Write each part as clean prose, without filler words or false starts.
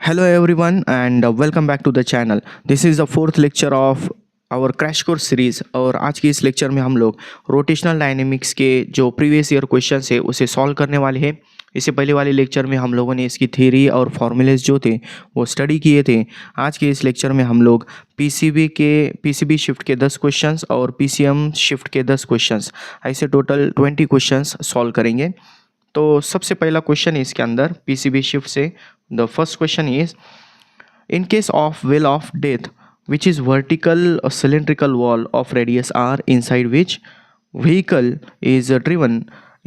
Hello everyone and welcome back to the channel. This is the fourth lecture of our crash course series और आज की इस lecture में हम लोग रोटेशनल डायनेमिक्स के जो प्रीवियस ईयर क्वेश्चंस है उसे सॉल्व करने वाले हैं। इससे पहले वाले लेक्चर में हम लोगों ने इसकी थ्योरी और फॉर्मूलेज जो थे वो स्टडी किए थे। आज के इस लेक्चर में हम लोग पीसीबी शिफ्ट के 10 क्वेश्चंस और पीसीएम शिफ्ट के 10 क्वेश्चंस ऐसे टोटल 20 क्वेश्चंस सॉल्व करेंगे। तो सबसे पहला क्वेश्चन है इसके अंदर पीसीबी शिफ्ट से। The first question is in case of well of death which is vertical or cylindrical wall of radius r inside which vehicle is driven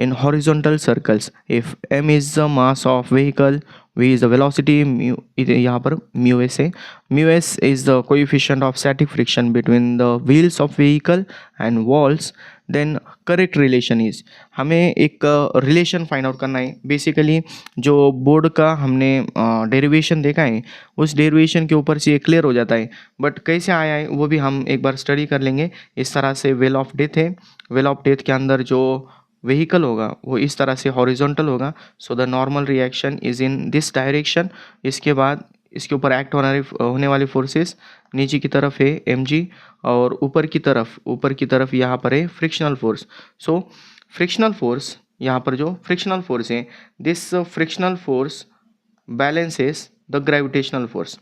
in horizontal circles if m is the mass of vehicle v is the velocity mu यहाँ पर mu s है mu s is the coefficient of static friction between the wheels of vehicle and walls then correct relation is हमें एक relation find out करना है। Basically जो board का हमने डेरिवेशन देखा है उस डेरिवेशन के ऊपर से ये क्लियर हो जाता है, बट कैसे आया है वो भी हम एक बार स्टडी कर लेंगे। इस तरह से वेल ऑफ डेथ है, वेल ऑफ डेथ के अंदर जो व्हीकल होगा वो इस तरह से हॉरिजॉन्टल होगा, so the normal reaction is in this direction. इसके बाद इसके ऊपर एक्ट होने वाली फोर्सेस नीचे की तरफ है mg और ऊपर की तरफ यहाँ पर है फ्रिक्शनल फोर्स। सो फ्रिक्शनल फोर्स यहाँ पर जो फ्रिक्शनल फोर्स है this frictional force balances the gravitational force.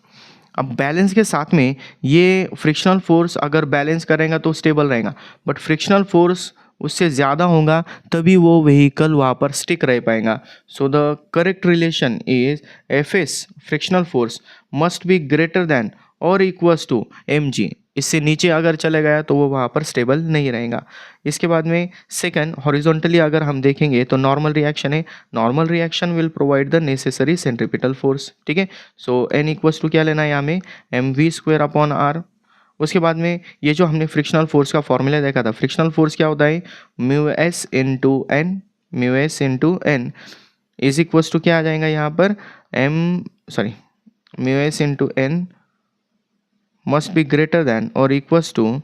अब बैलेंस के साथ में ये फ्रिक्शनल फोर्स अगर बैलेंस करेगा तो स्टेबल रहेगा, बट फ्रिक्शनल फोर्स उससे ज़्यादा होगा तभी वो व्हीकल वहाँ पर स्टिक रह पाएगा। So the correct relation is F S frictional force must be greater than और इक्वल्स टू एम जी। इससे नीचे अगर चले गया तो वो वहाँ पर स्टेबल नहीं रहेगा। इसके बाद में सेकंड हॉरिजॉन्टली अगर हम देखेंगे तो नॉर्मल रिएक्शन है, normal reaction will provide the necessary centripetal force. ठीक है, सो एन इक्वल्स टू क्या लेना है यहाँ में M we square upon R. उसके बाद में ये जो हमने फ्रिक्शनल फोर्स का फॉर्मूला देखा था, फ्रिक्शनल फोर्स क्या होता है mu S into N is equals to क्या आ जाएगा यहाँ पर mu S into N must be greater than और इक्वल्स टू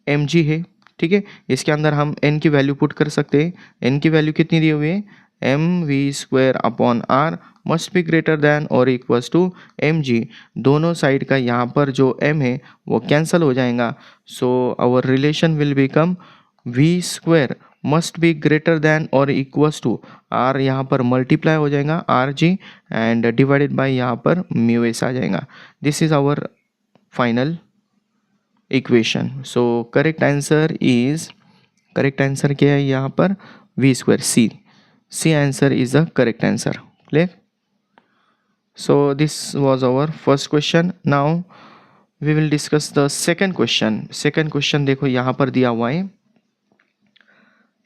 एम जी है। ठीक है, इसके अंदर हम n की वैल्यू पुट कर सकते हैं। n की वैल्यू कितनी दी हुई है M we square upon R must be greater than और इक्वल्स टू एम जी। दोनों साइड का यहाँ पर जो m है वो कैंसल हो जाएगा, so our relation will become v square must be greater than और इक्वल्स टू आर, यहाँ पर मल्टीप्लाई हो जाएगा r g and divided by यहाँ पर म्यू एस आ जाएगा। This is our final equation. So correct answer क्या है यहाँ पर v square c answer is the correct answer. Clear? So this was our first question. Now we will discuss the second question. Second question देखो यहाँ पर दिया हुआ है,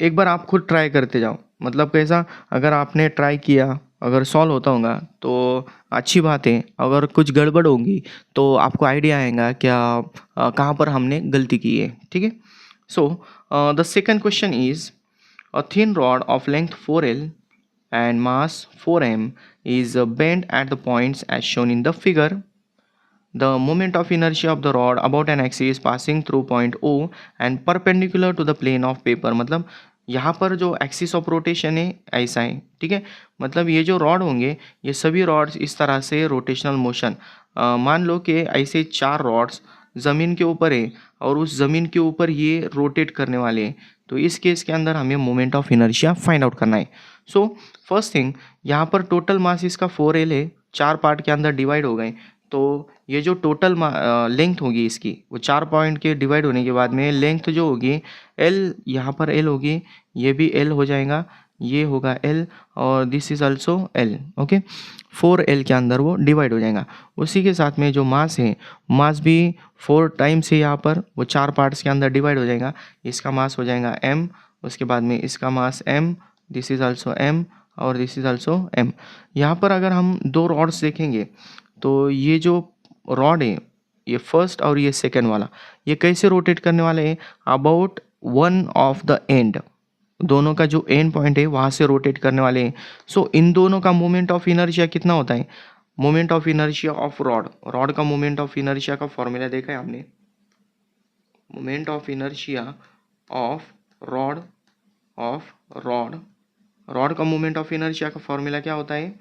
एक बार आप खुद ट्राई करते जाओ। मतलब कैसा, अगर आपने ट्राई किया अगर सॉल्व होता होगा तो अच्छी बात है, अगर कुछ गड़बड़ होगी तो आपको आइडिया आएगा क्या कहाँ पर हमने गलती की है। ठीक है, so the second question is a thin rod of length 4L and mass 4m is bent at the points as shown in the figure. The moment of inertia of the rod about an axis is passing through point O and perpendicular to the plane of paper. मतलब यहाँ पर जो axis of rotation है ऐसा है। ठीक है, मतलब ये जो रॉड होंगे ये सभी रॉड्स इस तरह से रोटेशनल मोशन, मान लो कि ऐसे 4 रॉड्स ज़मीन के ऊपर है और उस ज़मीन के ऊपर ये रोटेट करने वाले हैं, तो इस केस के अंदर हमें moment of inertia find out करना है। सो फर्स्ट थिंग, यहाँ पर टोटल मास इसका 4L है, 4 पार्ट के अंदर डिवाइड हो गए, तो ये जो टोटल लेंथ होगी इसकी वो 4 पॉइंट के डिवाइड होने के बाद में लेंथ जो होगी L, यहाँ पर L होगी, ये भी L हो जाएगा, ये होगा L और this is also L। Okay, 4L के अंदर वो डिवाइड हो जाएगा। उसी के साथ में जो मास है, मास भी 4 टाइम्स है, यहाँ पर वो 4 पार्ट्स के अंदर डिवाइड हो जाएगा। इसका मास हो जाएगा m, उसके बाद में इसका मास m, this is also m और दिस इज ऑल्सो m। यहाँ पर अगर हम 2 रॉड्स देखेंगे तो ये जो रॉड है ये फर्स्ट और ये सेकंड वाला ये कैसे रोटेट करने वाले हैं about one of the end, दोनों का जो एंड पॉइंट है वहाँ से रोटेट करने वाले हैं। सो इन दोनों का मोमेंट ऑफ इनर्शिया कितना होता है, moment of inertia of rod का मोमेंट ऑफ इनर्शिया का फॉर्मूला देखा है आपने, moment of inertia of rod का मोमेंट ऑफ इनर्शिया का फॉर्मूला क्या होता है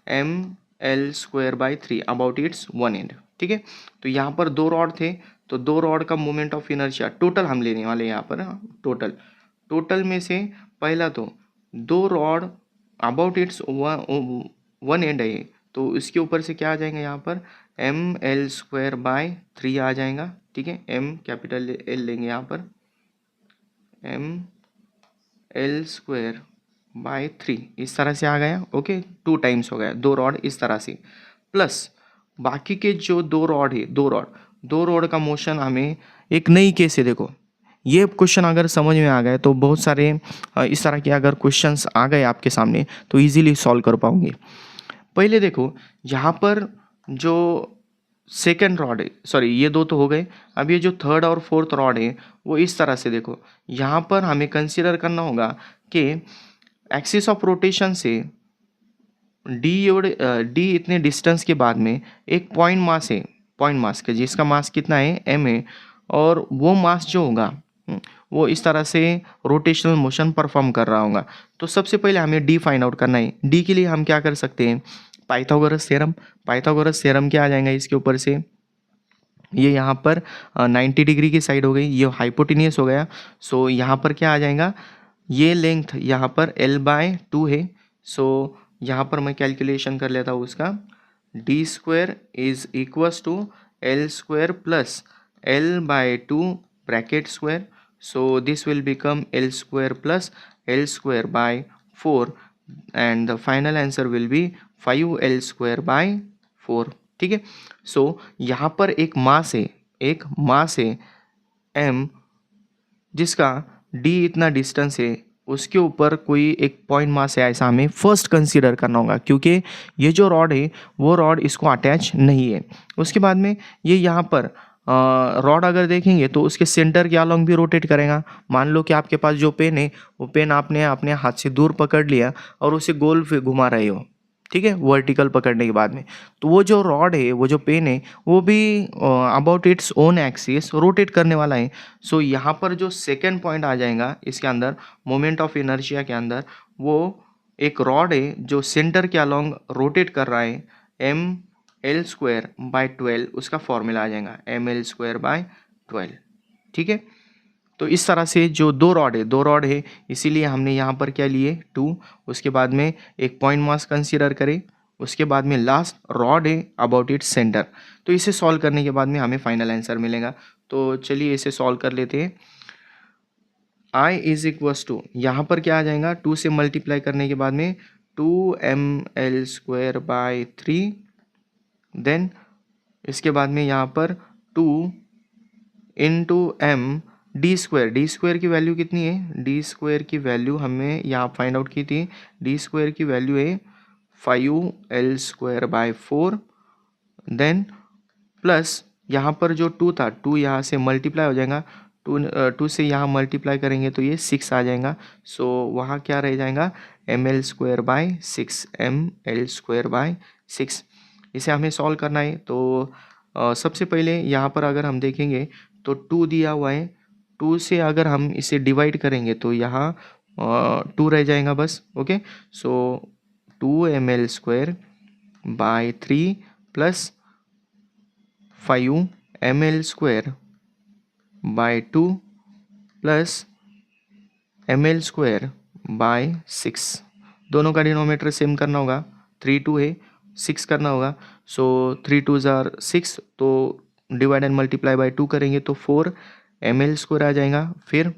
m L square by 3 about it's one and. ठीक है, तो यहाँ पर दो रॉड थे, तो दो रॉड का मोमेंट ऑफ इनर्शिया टोटल हम लेने वाले हैं यहाँ पर। टोटल में से पहला तो दो rod about it's one and है, तो इसके ऊपर से क्या आ जाएगा यहाँ पर एम एल स्क्वायर बाय 3 आ जाएगा। ठीक है, एम कैपिटल एल लेंगे यहाँ पर, एम एल स्क्वायर बाय 3 इस तरह से आ गया। ओके, 2 टाइम्स हो गया, दो रॉड इस तरह से, प्लस बाकी के जो दो रॉड है, दो रॉड का मोशन हमें एक नई केस है। देखो ये क्वेश्चन अगर समझ में आ गए तो बहुत सारे इस तरह के अगर क्वेश्चंस आ गए आपके सामने तो इजीली सॉल्व कर पाओगे। पहले देखो यहाँ पर जो सेकेंड रॉड है, सॉरी ये दो तो हो गए, अब ये जो थर्ड और फोर्थ रॉड है वो इस तरह से देखो, यहाँ पर हमें कंसीडर करना होगा कि एक्सिस ऑफ रोटेशन से डी इतने डिस्टेंस के बाद में एक पॉइंट मास है, पॉइंट मास का जिसका मास कितना है एम है, और वो मास जो होगा वो इस तरह से रोटेशनल मोशन परफॉर्म कर रहा होगा। तो सबसे पहले हमें डी फाइंड आउट करना है। डी के लिए हम क्या कर सकते हैं, पाइथागोरस थ्योरम क्या आ जाएगा इसके ऊपर से, ये यहाँ पर 90 डिग्री की साइड हो गई, ये हाइपोटेनियस हो गया। सो यहाँ पर क्या आ जाएगा, ये लेंथ यहाँ पर L बाय 2 है। सो यहाँ पर मैं कैलकुलेशन कर लेता हूँ उसका, d square is equals to l square plus l by 2 bracket square. So this will become l square plus l square by 4 and the final answer will be 5L square by 4। ठीक है, सो यहाँ पर एक मास है m, जिसका d इतना distance है, उसके ऊपर कोई एक पॉइंट मास है, ऐसा हमें फर्स्ट कंसीडर करना होगा, क्योंकि ये जो रॉड है वो रॉड इसको अटैच नहीं है। उसके बाद में ये यहाँ पर रॉड अगर देखेंगे तो उसके सेंटर के अलोंग भी रोटेट करेगा। मान लो कि आपके पास जो पेन है वो पेन आपने अपने हाथ से दूर पकड़ लिया और उसे गोल पे घुमा रहे हो, ठीक है, वर्टिकल पकड़ने के बाद में, तो वो जो रॉड है, वो जो पेन है, वो भी about its own axis rotate करने वाला है। सो यहाँ पर जो सेकेंड पॉइंट आ जाएगा इसके अंदर मोमेंट ऑफ इनर्शिया के अंदर, वो एक रॉड है जो सेंटर के अलोंग रोटेट कर रहा है, एम एल स्क्वायर बाय 12 उसका फॉर्मूला आ जाएगा एम एल स्क्वायर बाय 12। ठीक है, तो इस तरह से जो दो रॉड है इसीलिए हमने यहाँ पर क्या लिए 2, उसके बाद में एक पॉइंट मास कंसीडर करें, उसके बाद में लास्ट रॉड है अबाउट इट्स सेंटर। तो इसे सॉल्व करने के बाद में हमें फाइनल आंसर मिलेगा। तो चलिए इसे सॉल्व कर लेते हैं। I इज इक्वल्स टू, यहाँ पर क्या आ जाएगा, 2 से मल्टीप्लाई करने के बाद में 2ml स्क्वायर बाय 3, देन इसके बाद में यहाँ पर 2 इंटू एम डी स्क्वायर की वैल्यू कितनी है, डी स्क्वायर की वैल्यू हमें यहाँ फाइंड आउट की थी, डी स्क्वायर की वैल्यू है 5L square by 4, then plus यहाँ पर जो 2 था, 2 यहाँ से मल्टीप्लाई हो जाएगा, 2 से यहाँ मल्टीप्लाई करेंगे तो ये 6 आ जाएगा। सो वहाँ क्या रह जाएगा, ml square by 6, ml square by 6। इसे हमें सॉल्व करना है। तो सबसे पहले यहाँ पर अगर हम देखेंगे तो 2 दिया हुआ है, 2 से अगर हम इसे डिवाइड करेंगे तो यहाँ 2 रह जाएगा बस। Okay, so 2ml square by 3 plus 5ml square by 2 plus ml square by 6, दोनों का डिनोमीटर सेम करना होगा, 3 2 है, 6 करना होगा। सो 3 2 जार 6, तो डिवाइड एंड मल्टीप्लाई बाय 2 करेंगे तो 4ml स्क्वायर आ जाएगा। फिर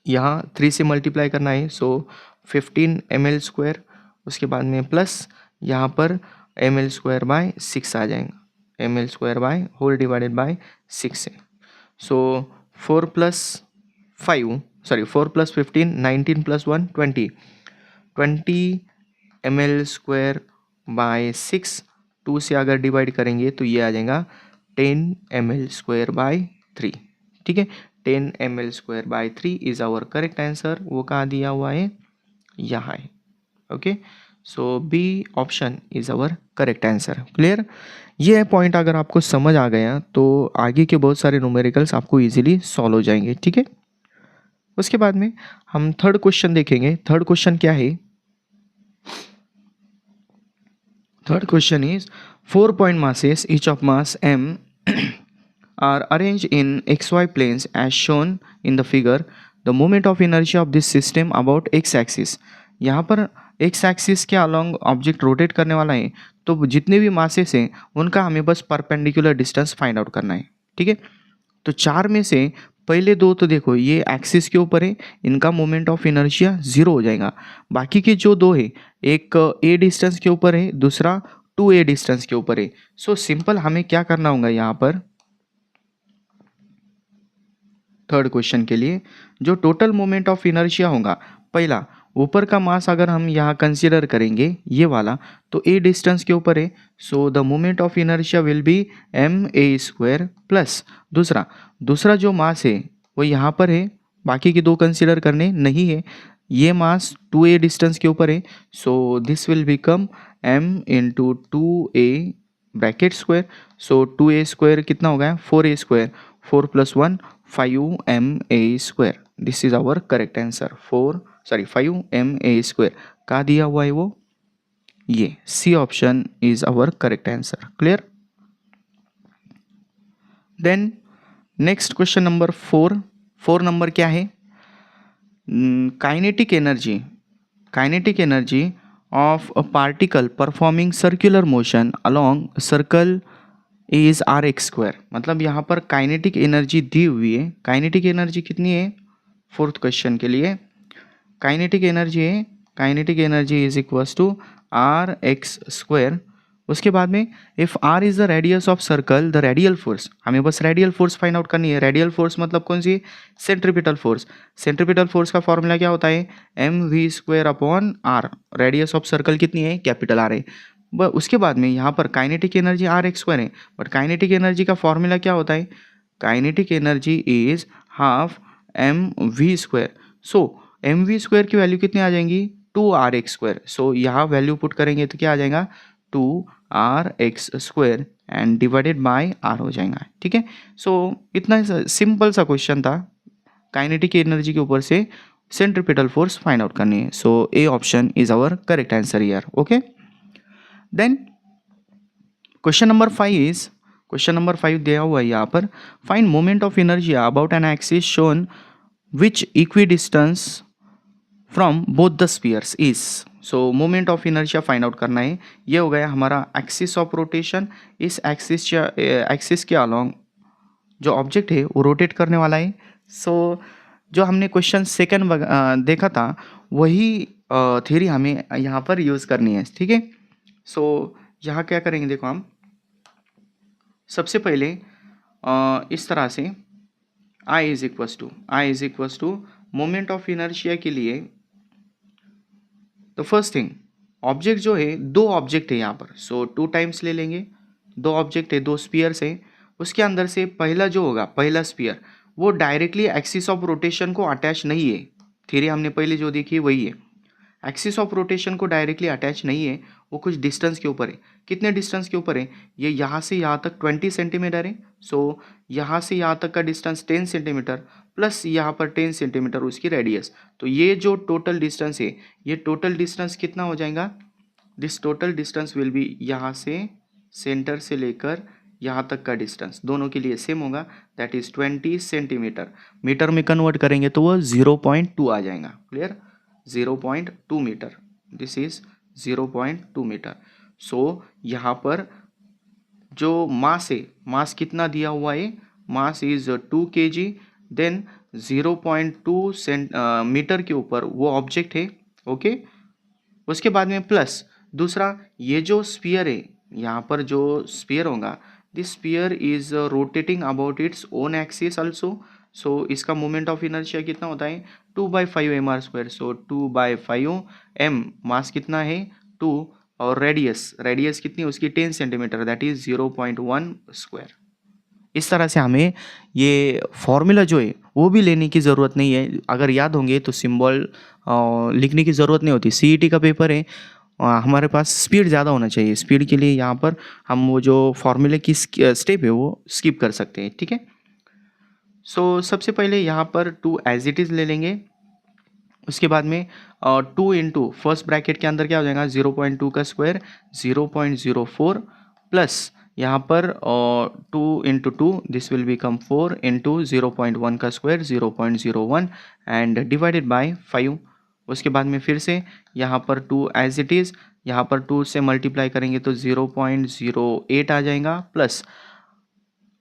यहाँ 3 से मल्टीप्लाई करना है, सो 15ml स्क्वायर, उसके बाद में प्लस यहाँ पर ml स्क्वायर बाय 6 आ जाएगा, ml square by whole divided by 6 है। So 4 plus 15 19 plus 1 20 ml square by 6, 2 से अगर डिवाइड करेंगे तो ये आ जाएगा 10 ml स्क्वायर बाय 3। ठीक है, 10 ml square by 3 is our correct answer. वो कहाँ दिया हुआ है, यहाँ है। Okay, so b option is our correct answer. Clear, ये पॉइंट अगर आपको समझ आ गया तो आगे के बहुत सारे न्यूमेरिकल्स आपको इजीली सॉल्व हो जाएंगे। ठीक है, उसके बाद में हम थर्ड क्वेश्चन देखेंगे। थर्ड क्वेश्चन क्या है, Third question is 4-point masses, each of mass m are arranged in xy planes as shown in the figure. The moment of inertia of this system about x axis. यहाँ पर x axis के along object rotate करने वाला है, तो जितने भी masses हैं उनका हमें बस परपेंडिकुलर डिस्टेंस फाइंड आउट करना है, ठीक है। तो चार में से पहले दो तो देखो ये एक्सिस के ऊपर है, इनका मोमेंट ऑफ इनर्शिया जीरो हो जाएगा। बाकी के जो दो है, एक ए डिस्टेंस के ऊपर है, दूसरा 2a डिस्टेंस के ऊपर है। सो सिंपल हमें क्या करना होगा यहाँ पर, थर्ड क्वेश्चन के लिए जो टोटल मोमेंट ऑफ इनर्शिया होगा, पहला ऊपर का मास अगर हम यहाँ कंसीडर करेंगे ये वाला, तो ए डिस्टेंस के ऊपर है, so the moment of inertia will be ma² plus दूसरा जो मास है वो यहाँ पर है, बाकी के दो कंसीडर करने नहीं है, ये मास 2a डिस्टेंस के ऊपर है, so this will become m into 2a bracket square. So 2a² कितना हो गया, 4a², 4 + 1 5ma²। This is our correct answer, 5ma²। कहाँ दिया हुआ है वो, ये c option is our correct answer. Clear. Then next question number 4 number क्या है, kinetic energy of a particle performing circular motion along circle is rx²। मतलब यहाँ पर काइनेटिक एनर्जी दी हुई है, काइनेटिक एनर्जी कितनी है, फोर्थ क्वेश्चन के लिए kinetic energy is equals to rx²। उसके बाद में if r is the radius of circle the radial force, हमें बस रेडियल फोर्स फाइंड आउट करनी है। रेडियल फोर्स मतलब कौन सी, सेंट्रीपिटल फोर्स। सेंट्रीपिटल फोर्स का फॉर्मूला क्या होता है, mv²/r। रेडियस ऑफ सर्कल कितनी है, कैपिटल R है। उसके बाद में यहाँ पर काइनेटिक एनर्जी rx² है, बट काइनेटिक एनर्जी का फॉर्मूला क्या होता है, kinetic energy is ½ mv²। So mv² की वैल्यू कितनी आ जाएंगी, 2rx²। सो यहाँ वैल्यू पुट करेंगे तो क्या आ जाएगा, 2rx² and divided bye r हो जाएगा, ठीक है। सो इतना सिंपल सा क्वेश्चन था, काइनेटिक एनर्जी के ऊपर से सेंट्रीपिटल फोर्स फाइंड आउट करनी है। So A option is our correct answer here. Okay, then question number 5 दिया हुआ है यहाँ पर, find moment of inertia about an axis shown which equidistant from both the spheres is. So moment of inertia find out करना है। ये हो गया हमारा एक्सिस ऑफ रोटेशन। इस एक्सिस के अलॉन्ग जो ऑब्जेक्ट है वो रोटेट करने वाला है। सो जो हमने क्वेश्चन सेकंड देखा था वही थ्योरी हमें यहाँ पर यूज़ करनी है, ठीक है। सो यहाँ क्या करेंगे, देखो हम सबसे पहले इस तरह से I is equals to moment of inertia के लिए तो फर्स्ट थिंग ऑब्जेक्ट जो है, दो ऑब्जेक्ट है यहाँ पर, सो 2 टाइम्स ले लेंगे। दो ऑब्जेक्ट है, दो स्पीयर्स है, उसके अंदर से पहला जो होगा, पहला स्पीयर वो डायरेक्टली एक्सिस ऑफ रोटेशन को अटैच नहीं है। थ्योरी हमने पहले जो देखी वही है, एक्सिस ऑफ रोटेशन को डायरेक्टली अटैच नहीं है, वो कुछ डिस्टेंस के ऊपर है। कितने डिस्टेंस के ऊपर है, ये यहाँ से यहाँ तक 20 सेंटीमीटर है। सो यहाँ से यहाँ तक का डिस्टेंस 10 सेंटीमीटर प्लस यहाँ पर 10 सेंटीमीटर उसकी रेडियस। तो ये जो टोटल डिस्टेंस है, ये टोटल डिस्टेंस कितना हो जाएगा, this total distance will be, यहाँ से सेंटर से लेकर यहाँ तक का डिस्टेंस दोनों के लिए सेम होगा, दैट इज 20 सेंटीमीटर। मीटर में कन्वर्ट करेंगे तो वो 0.2 आ जाएगा। Clear, 0.2 metre, this is 0.2 metre. So यहाँ पर जो मास है, मास कितना दिया हुआ है, mass is 2 kg। Then 0.2 metre के ऊपर वो ऑब्जेक्ट है। ओके, उसके बाद में प्लस दूसरा ये जो स्फीयर है, यहाँ पर जो स्फीयर होगा, this sphere is rotating about its own axis also. So इसका मोमेंट ऑफ इनर्शिया कितना होता है, 2/5 mr²। सो 2/5 m, मास कितना है 2, और रेडियस कितनी उसकी 10 सेंटीमीटर, दैट इज 0.1²। इस तरह से हमें ये फॉर्मूला जो है वो भी लेने की ज़रूरत नहीं है। अगर याद होंगे तो सिंबल लिखने की ज़रूरत नहीं होती। सीईटी का पेपर है, हमारे पास स्पीड ज़्यादा होना चाहिए। स्पीड के लिए यहाँ पर हम वो जो फॉर्मूले की स्टेप है वो स्किप कर सकते हैं, ठीक है। सो सबसे पहले यहाँ पर 2 एज इट इज़ ले लेंगे। उसके बाद में 2 इंटू फर्स्ट ब्रैकेट के अंदर क्या हो जाएगा 0.2 का स्क्वायर 0.04 प्लस यहाँ पर 2 into two this will become 4 into 0.1 का स्क्वायर 0.01 एंड डिवाइडेड बाय 5। उसके बाद में फिर से यहाँ पर 2 एज इट इज़, यहाँ पर 2 से मल्टीप्लाई करेंगे तो 0.08 आ जाएगा, प्लस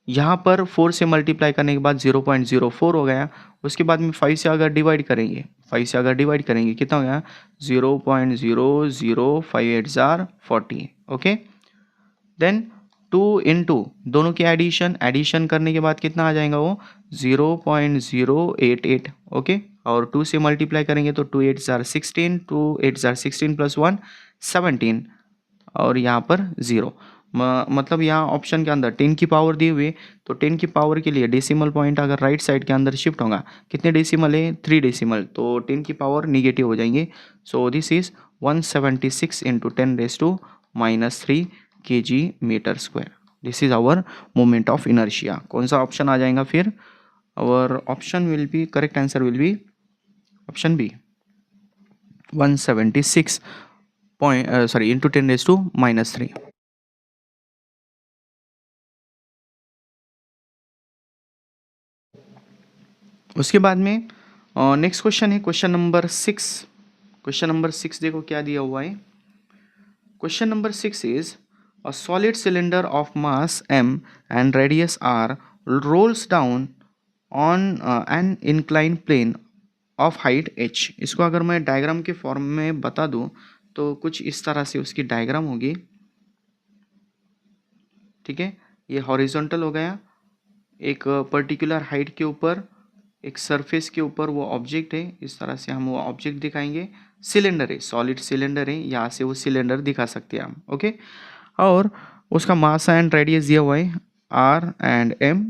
यहाँ पर 4 से मल्टीप्लाई करने के बाद 0.04 हो गया। उसके बाद में 5 से अगर डिवाइड करेंगे, 5 से अगर डिवाइड करेंगे कितना हो गया 0.005 जार 40। ओके, देन 2 इंटू दोनों की एडिशन करने के बाद कितना आ जाएगा वो 0.088। ओके, और 2 से मल्टीप्लाई करेंगे तो 2 8 जार 16, 2 8 जार 16 प्लस 1 17 और यहाँ पर 0। मतलब यहाँ ऑप्शन के अंदर 10 की पावर दी हुई है, तो 10 की पावर के लिए डेसिमल पॉइंट अगर राइट साइड के अंदर शिफ्ट होगा, कितने डेसिमल है 3 डेसिमल, तो 10 की पावर निगेटिव हो जाएंगे। So this is 176 into 10⁻³ kg metre square. This is our moment of inertia. कौन सा ऑप्शन आ जाएगा फिर, our option will be, correct answer will be option b 176 into 10⁻³ उसके बाद में नेक्स्ट क्वेश्चन है क्वेश्चन नंबर 6। क्वेश्चन नंबर 6 देखो क्या दिया हुआ है। Question number 6 is a solid cylinder of mass m and radius r rolls down on an inclined plane of height h। इसको अगर मैं डायग्राम के फॉर्म में बता दूं तो कुछ इस तरह से उसकी डायग्राम होगी। ठीक है, ये हॉरिजॉन्टल हो गया, एक पर्टिकुलर हाइट के ऊपर एक सरफेस के ऊपर वो ऑब्जेक्ट है, इस तरह से हम वो ऑब्जेक्ट दिखाएंगे। सिलेंडर है, सॉलिड सिलेंडर है, यहाँ से वो सिलेंडर दिखा सकते हैं हम। ओके, और उसका मास एंड रेडियस दिया हुआ है r एंड m,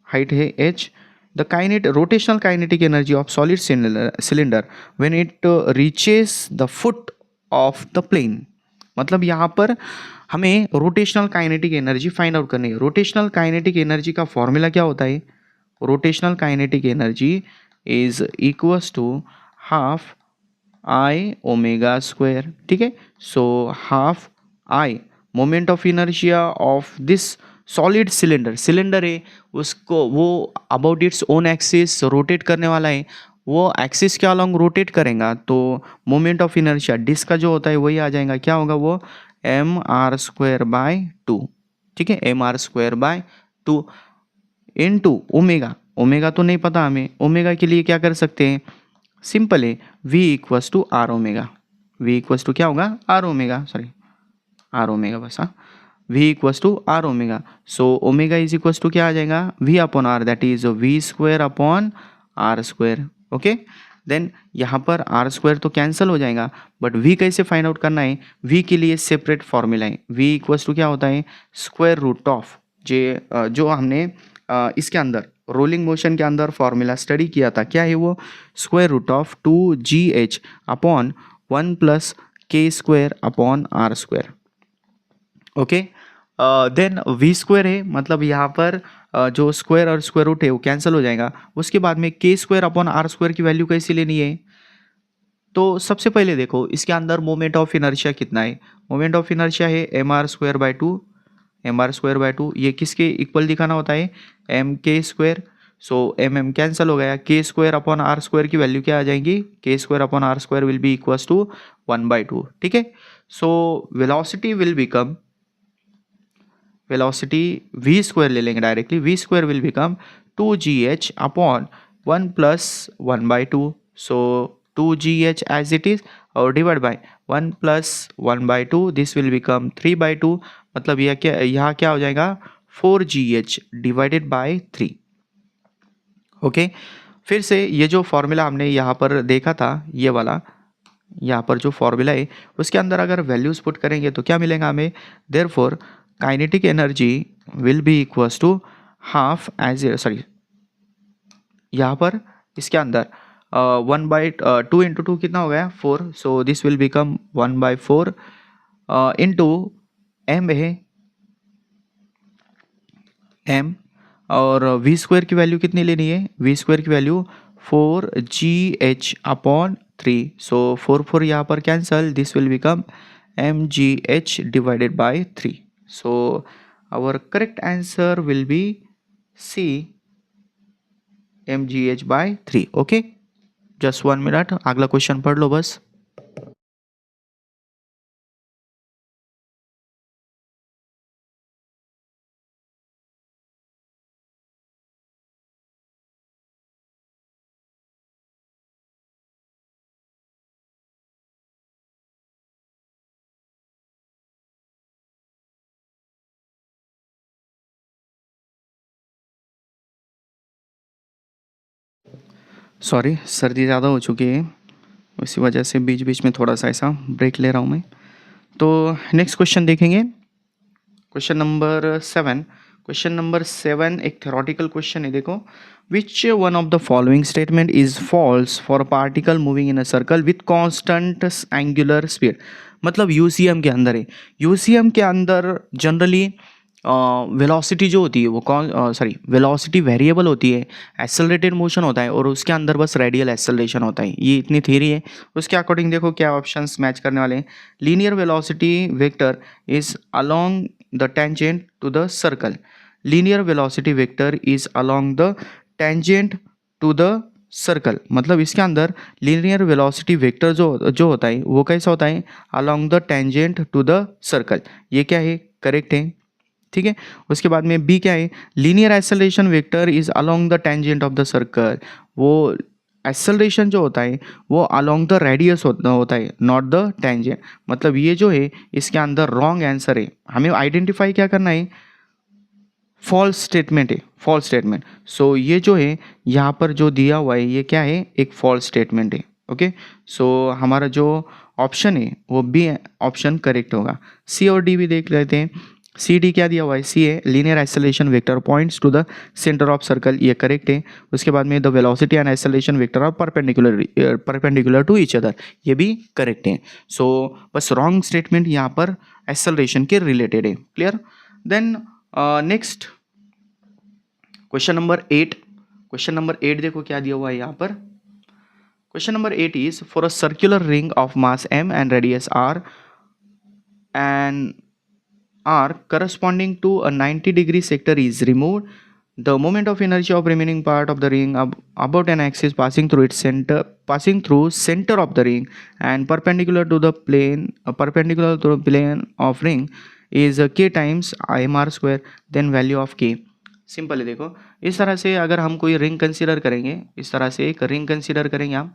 हाइट है h। The rotational kinetic energy of solid cylinder when it reaches the foot of the plane. मतलब यहाँ पर हमें rotational kinetic energy find out करनी है। रोटेशनल काइनेटिक एनर्जी का फॉर्मूला क्या होता है, rotational kinetic energy is equals to half I omega square. ठीक है, so half I moment of inertia of this solid cylinder, cylinder है उसको वो about its own axis rotate करने वाला है, वो एक्सिस के अलॉन्ग रोटेट करेगा तो मोमेंट ऑफ इनर्शिया डिस्क का जो होता है वही आ जाएगा, क्या होगा वो mr²/2। ठीक है, mr²/2 इनटू ओमेगा। ओमेगा तो नहीं पता हमें, ओमेगा के लिए क्या कर सकते हैं, सिंपल है v equals to r omega. v equals to क्या होगा r omega, sorry r omega बस, हाँ v equals to r omega. So omega is equals to क्या आ जाएगा v upon r, that is v² upon r²। Okay, then यहाँ पर r² तो कैंसिल हो जाएगा, बट v कैसे फाइंड आउट करना है, v के लिए सेपरेट फॉर्मूला है। v इक्वल्स टू क्या होता है स्क्वायर रूट ऑफ जो हमने इसके अंदर रोलिंग मोशन के अंदर फॉर्मूला स्टडी किया था, क्या है वो square root of 2gh upon 1 + k² upon r²। Okay, then v² है, मतलब यहाँ पर जो स्क्वायर और स्क्वायर रूट है वो कैंसिल हो जाएगा। उसके बाद में k² अपॉन r² की वैल्यू कैसे लेनी है, तो सबसे पहले देखो इसके अंदर मोमेंट ऑफ इनर्शिया कितना है, मोमेंट ऑफ इनर्शिया है mr²/2। mr²/2 ये किसके इक्वल दिखाना होता है mk²। सो mm कैंसिल हो गया, k² अपॉन r² की वैल्यू क्या आ जाएगी, k² upon r² will be equals to 1/2। ठीक है, so velocity will become, velocity v² ले लेंगे directly, v² will become 2gh upon 1 + 1/2। So 2gh as it is और divide by 1 + 1/2, this will become 3/2। मतलब यह क्या, यहाँ क्या हो जाएगा 4gh डिवाइडेड बाय 3। ओके, फिर से ये जो फॉर्मूला हमने यहाँ पर देखा था, ये वाला यहाँ पर जो फॉर्मूला है उसके अंदर अगर वैल्यूज पुट करेंगे तो क्या मिलेगा हमें, therefore kinetic energy will be equals to half as sorry यहाँ पर इसके अंदर 1/2 इंटू 2 कितना हो गया 4। सो this will become 1/4 into m है m, और v² की वैल्यू कितनी लेनी है, v² की वैल्यू 4gh/3. सो 4 यहाँ पर cancel, this will become mgh divided by 3. So our correct answer will be C, mgh by 3. Okay, just 1 minute, अगला क्वेश्चन पढ़ लो बस. सॉरी, सर्दी ज़्यादा हो चुकी है, इसी वजह से बीच बीच में थोड़ा सा ऐसा ब्रेक ले रहा हूँ मैं. तो नेक्स्ट क्वेश्चन देखेंगे, क्वेश्चन नंबर 7. क्वेश्चन नंबर 7 एक थ्योरेटिकल क्वेश्चन है. देखो, which one of the following statement is false for a particle moving in a circle with constant angular speed. मतलब यूसीएम के अंदर है. यूसीएम के अंदर जनरली वेलोसिटी जो होती है वो वेलोसिटी वेरिएबल होती है, एक्सेलरेटेड मोशन होता है, और उसके अंदर बस रेडियल एक्सेलरेशन होता है. ये इतनी थ्योरी है. उसके अकॉर्डिंग देखो क्या ऑप्शंस मैच करने वाले हैं. Linear velocity vector is along the tangent to the circle. Linear velocity vector is along the tangent to the circle. मतलब इसके अंदर लीनियर वेलोसिटी वेक्टर जो होता है वो कैसा होता है, along the tangent to the circle. ये क्या है, करेक्ट है. ठीक है. उसके बाद में बी क्या है, linear acceleration vector is along the tangent of the circle. वो एक्सेलरेशन जो होता है वो अलोंग द रेडियस होता है, नॉट द टेंजेंट. मतलब ये जो है इसके अंदर रॉन्ग आंसर है. हमें आइडेंटिफाई क्या करना है, फॉल्स स्टेटमेंट है, फॉल्स स्टेटमेंट. सो ये जो है यहाँ पर जो दिया हुआ है ये क्या है, एक फॉल्स स्टेटमेंट है. ओके, सो हमारा जो ऑप्शन है वो बी ऑप्शन करेक्ट होगा. सी और डी भी देख लेते हैं. सी डी क्या दिया हुआ है, सी है linear acceleration vector points to the centre of circle, ये करेक्ट है. उसके बाद में the velocity and acceleration vector are perpendicular to each other, ये भी करेक्ट है. सो बस रॉन्ग स्टेटमेंट यहाँ पर एक्सेलरेशन के रिलेटेड है. Clear. Then next question number 8. Question number 8 देखो क्या दिया हुआ है यहाँ पर. Question number 8 is for a circular ring of mass m and radius r and r corresponding to a 90-degree sector is removed. The moment of inertia of remaining part of the ring about an axis passing through center of the ring and perpendicular to the plane of ring is k times mr square. Then value of k. Simple है. देखो इस तरह से अगर हम कोई ring consider करेंगे, इस तरह से एक रिंग कंसीडर करेंगे हम,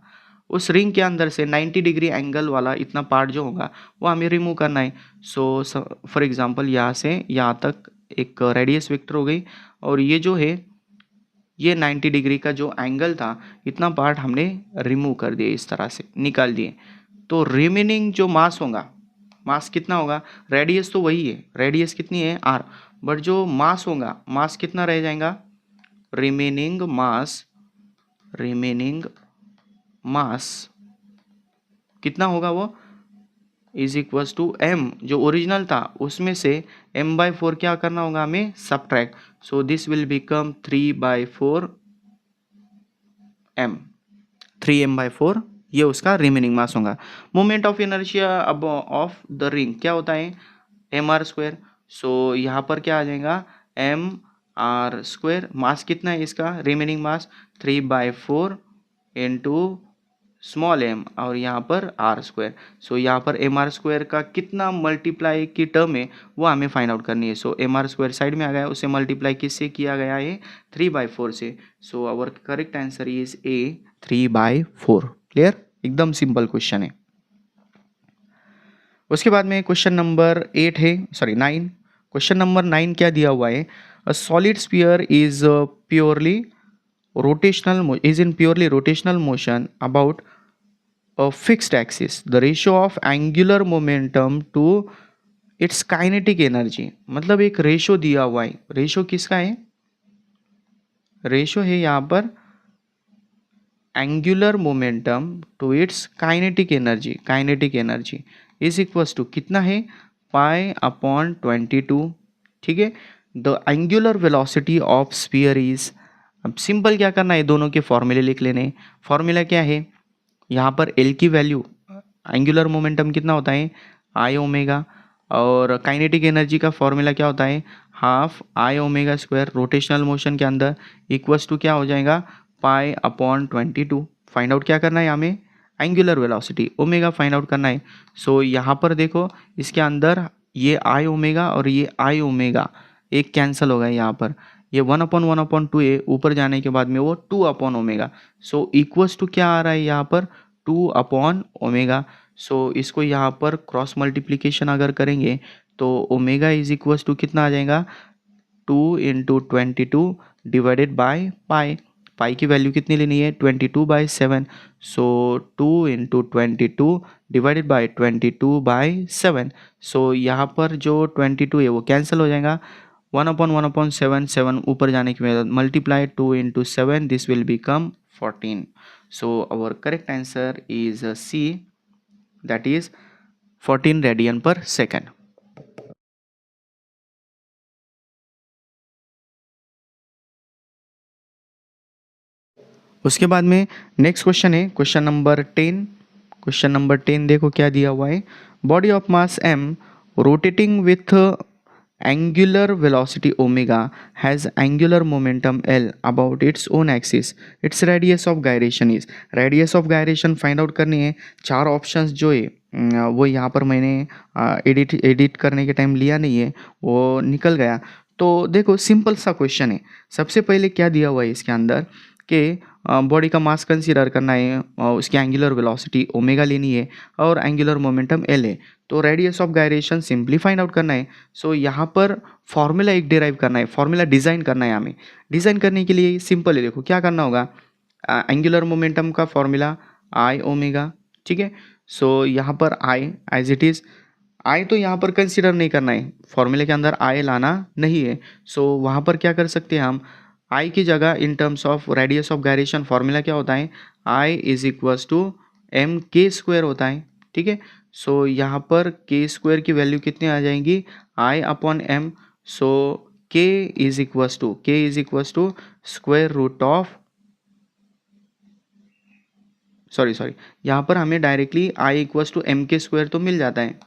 उस रिंग के अंदर से 90 डिग्री एंगल वाला इतना पार्ट जो होगा वो हमें रिमूव करना है. सो फॉर एग्जांपल यहाँ से यहाँ तक एक रेडियस वेक्टर हो गई, और ये जो है ये 90 डिग्री का जो एंगल था इतना पार्ट हमने रिमूव कर दिए, इस तरह से निकाल दिए. तो रिमेनिंग जो मास होगा, मास कितना होगा, रेडियस तो वही है, रेडियस कितनी है r, बट जो मास होगा, मास कितना रह जाएगा, रिमेनिंग मास कितना होगा, वो इज इक्वल्स टू m जो ओरिजिनल था उसमें से m/4 क्या करना होगा हमें, subtract. So this will become 3/4 m, 3m/4 ये उसका रिमेनिंग मास होगा. मोमेंट ऑफ इनर्शिया अब ऑफ द रिंग क्या होता है, mr². सो यहाँ पर क्या आ जाएगा, mr². मास कितना है इसका, रिमेनिंग मास 3/4 इंटू स्मॉल m और यहाँ पर r². सो यहाँ पर mr² का कितना मल्टीप्लाई की टर्म है वो हमें फाइंड आउट करनी है. सो mr² साइड में आ गया, उसे मल्टीप्लाई किससे किया गया है, 3/4 से. So our correct answer is a, 3/4. Clear, एकदम सिंपल क्वेश्चन है. उसके बाद में क्वेश्चन नंबर 8 है, सॉरी 9. क्वेश्चन नंबर 9 क्या दिया हुआ है, a solid sphere is in purely rotational motion about a fixed axis. The ratio of angular momentum to its kinetic energy. मतलब एक रेशो दिया हुआ है, रेशो किसका है, रेशो है यहाँ पर angular momentum to its kinetic energy is equals to कितना है, π/22. ठीक है. The angular velocity of sphere is अब सिंपल क्या करना है, दोनों के फॉर्मूले लिख लेने। फॉर्मूला क्या है, यहाँ पर एल की वैल्यू, एंगुलर मोमेंटम कितना होता है आई ओमेगा, और काइनेटिक एनर्जी का फॉर्मूला क्या होता है half I omega square rotational motion के अंदर इक्वल्स टू क्या हो जाएगा पाई अपॉन 22। फाइंड आउट क्या करना है हमें, angular velocity omega find out करना है। सो यहाँ पर देखो इसके अंदर ये आई ओमेगा और ये आई ओमेगा एक कैंसिल होगा, यहाँ पर ये 1/1/2 है, ऊपर जाने के बाद में वो 2/ओमेगा। सो इक्वल्स टू क्या आ रहा है यहाँ पर 2/ओमेगा। सो इसको यहाँ पर क्रॉस मल्टीप्लीकेशन अगर करेंगे तो ओमेगा इज इक्वल्स टू कितना आ जाएगा 2 × 22 डिवाइडेड बाय पाई। पाई की वैल्यू कितनी लेनी है 22/7। सो 2 × 22 डिवाइडेड बाय 22/7। सो यहाँ पर जो 22 है वो कैंसिल हो जाएगा, 1/1/7, 7 ऊपर जाने की वजह multiply 2 × 7, this will become 14। So our correct answer is C, that is 14 radian पर सेकेंड। उसके बाद में नेक्स्ट क्वेश्चन है क्वेश्चन नंबर 10। क्वेश्चन नंबर 10 देखो क्या दिया हुआ है, body of mass m rotating with angular velocity omega has angular momentum L about its own axis, its radius of gyration is। radius of gyration find out करनी है। चार options जो है वो यहाँ पर मैंने एडिट करने के टाइम लिया नहीं है, वो निकल गया। तो देखो सिंपल सा क्वेश्चन है। सबसे पहले क्या दिया हुआ है इसके अंदर कि बॉडी का मास कंसीडर करना है, उसकी एंगुलर वेलोसिटी ओमेगा लेनी है और एंगुलर मोमेंटम एल है। तो radius of gyration simply find out करना है। सो यहाँ पर फॉर्मूला एक डिराइव करना है, फॉर्मूला डिज़ाइन करना है हमें। डिज़ाइन करने के लिए सिंपल है, देखो क्या करना होगा, एंगुलर मोमेंटम का फॉर्मूला आई ओमेगा, ठीक है। सो यहाँ पर आई एज इट इज़, आई तो यहाँ पर कंसीडर नहीं करना है, फॉर्मूले के अंदर आई लाना नहीं है। सो वहाँ पर क्या कर सकते हैं हम, आई की जगह in terms of radius of gyration formula क्या होता है, I is equals to M के स्क्वायर होता है, ठीक है। सो यहाँ पर के स्क्वायर की वैल्यू कितनी आ जाएंगी आई upon M. So K is equals to square root of, sorry यहाँ पर हमें directly I equals to M के स्क्वायर तो मिल जाता है,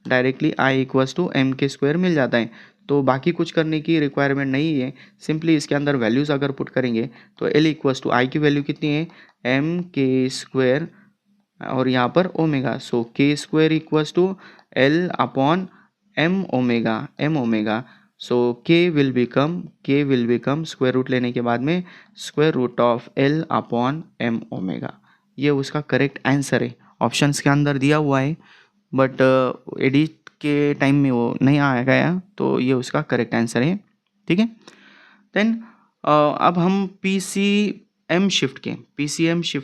directly I equals to M के स्क्वायर मिल जाता है। तो बाकी कुछ करने की रिक्वायरमेंट नहीं है, सिंपली इसके अंदर वैल्यूज़ अगर पुट करेंगे तो एल इक्वल्स टू आई की वैल्यू कितनी है एम के स्क्वायर और यहाँ पर omega. So K square equals to L upon M omega. So K will become square root लेने के बाद में square root of L upon M omega. ये उसका करेक्ट आंसर है, ऑप्शंस के अंदर दिया हुआ है बट एडिट के टाइम में वो नहीं आया गया, तो ये उसका करेक्ट आंसर है, ठीक है। देन अब हम पीसीएम शिफ्ट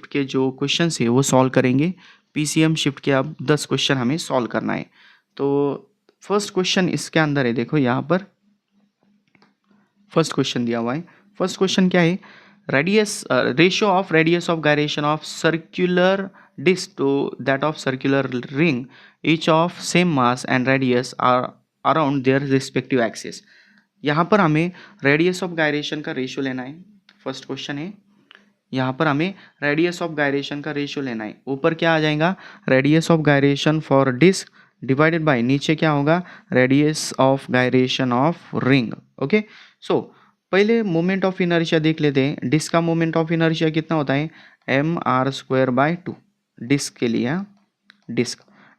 के जो क्वेश्चन है वो सॉल्व करेंगे। पीसीएम शिफ्ट के अब 10 क्वेश्चन हमें सॉल्व करना है। तो फर्स्ट क्वेश्चन इसके अंदर है, देखो यहाँ पर फर्स्ट क्वेश्चन दिया हुआ है। फर्स्ट क्वेश्चन क्या है, ratio of radius of gyration of circular disk to that of circular ring, each of same mass and radius are around their respective axis। यहाँ पर हमें रेडियस ऑफ गायरेशन का ratio लेना है। फर्स्ट क्वेश्चन है, यहाँ पर हमें रेडियस ऑफ गायरेशन का रेशियो लेना है। ऊपर क्या आ जाएगा radius of gyration for disc divided by नीचे क्या होगा radius of gyration of ring. Okay, so पहले मोमेंट ऑफ इनर्शिया देख लेते हैं। डिस्क का मोमेंट ऑफ इनर्शिया कितना होता है mr²/2 डिस्क के लिए।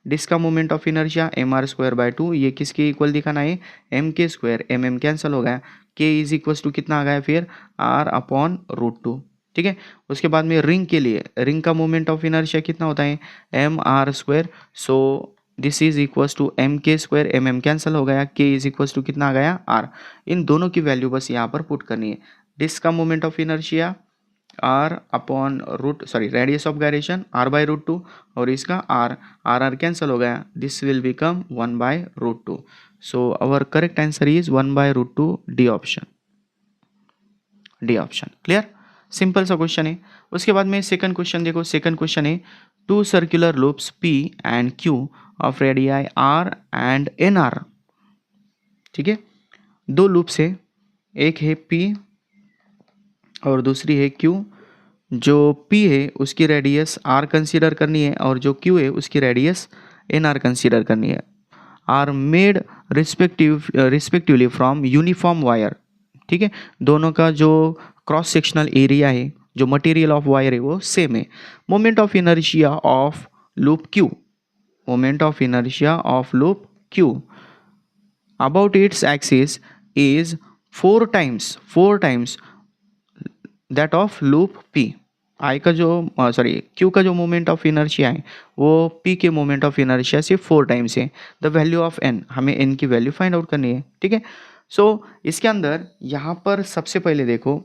डिस्क का मोमेंट ऑफ इनर्शिया mr²/2, ये किसके इक्वल दिखाना है एम के स्क्वायर, एम कैंसिल हो गया, के इज इक्वल्स टू कितना आ गया फिर r/√2, ठीक है। उसके बाद में रिंग के लिए, रिंग का मोमेंट ऑफ इनर्शिया कितना होता है mr², so this is equals to M के स्क्वायर, एम कैंसिल हो गया, के इज इक्वल्स टू कितना आ गया r। इन दोनों की वैल्यू बस यहाँ पर पुट करनी है। डिस्क का moment of inertia radius of gyration r/√2 और इसका r कैंसिल हो गया, this will become 1/√2। So our correct answer is 1/√2 d option. Clear, simple सा क्वेश्चन है। उसके बाद में सेकंड क्वेश्चन देखो। सेकंड क्वेश्चन है two circular loops P and Q of radii R and NR, ठीक है। दो लूप्स है, एक है P और दूसरी है क्यू। जो P है उसकी रेडियस R कंसीडर करनी है और जो Q है उसकी रेडियस NR कंसीडर करनी है। Are made respectively from uniform wire. ठीक है, दोनों का जो क्रॉस सेक्शनल एरिया है, जो मटेरियल ऑफ वायर है वो सेम है। Moment of inertia of loop Q, moment of inertia of loop Q about its axis is 4 times that of loop P. I का जो सॉरी क्यू का जो moment of inertia है वो P के मोमेंट ऑफ इनर्शिया से 4 times है। The value of N, हमें एन की वैल्यू फाइंड आउट करनी है। ठीक है, सो इसके अंदर यहाँ पर सबसे पहले देखो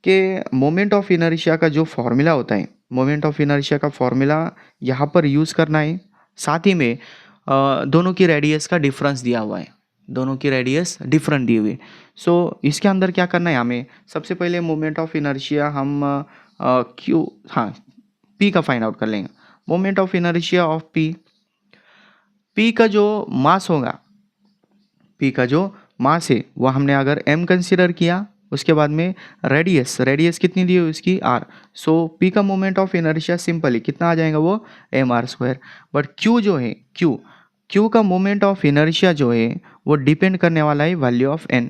कि मोमेंट ऑफ इनर्शिया का जो फॉर्मूला होता है, मोमेंट ऑफ इनर्शिया का फॉर्मूला यहाँ पर यूज़ करना है। साथ ही में दोनों की रेडियस का डिफरेंस दिया हुआ है, दोनों की रेडियस डिफरेंट दी हुई है। सो इसके अंदर क्या करना है हमें, सबसे पहले मोमेंट ऑफ इनर्शिया हम क्यू, हाँ, पी का फाइंड आउट कर लेंगे। Moment of inertia of P, P का जो मास होगा, पी का जो मास है वो हमने अगर m कंसिडर किया, उसके बाद में रेडियस, रेडियस कितनी दी है उसकी r। सो p का मोमेंट ऑफ इनर्शिया सिंपली कितना आ जाएगा वो mr²। बट q जो है, q का मोमेंट ऑफ इनर्शिया जो है वो डिपेंड करने वाला है वैल्यू ऑफ n।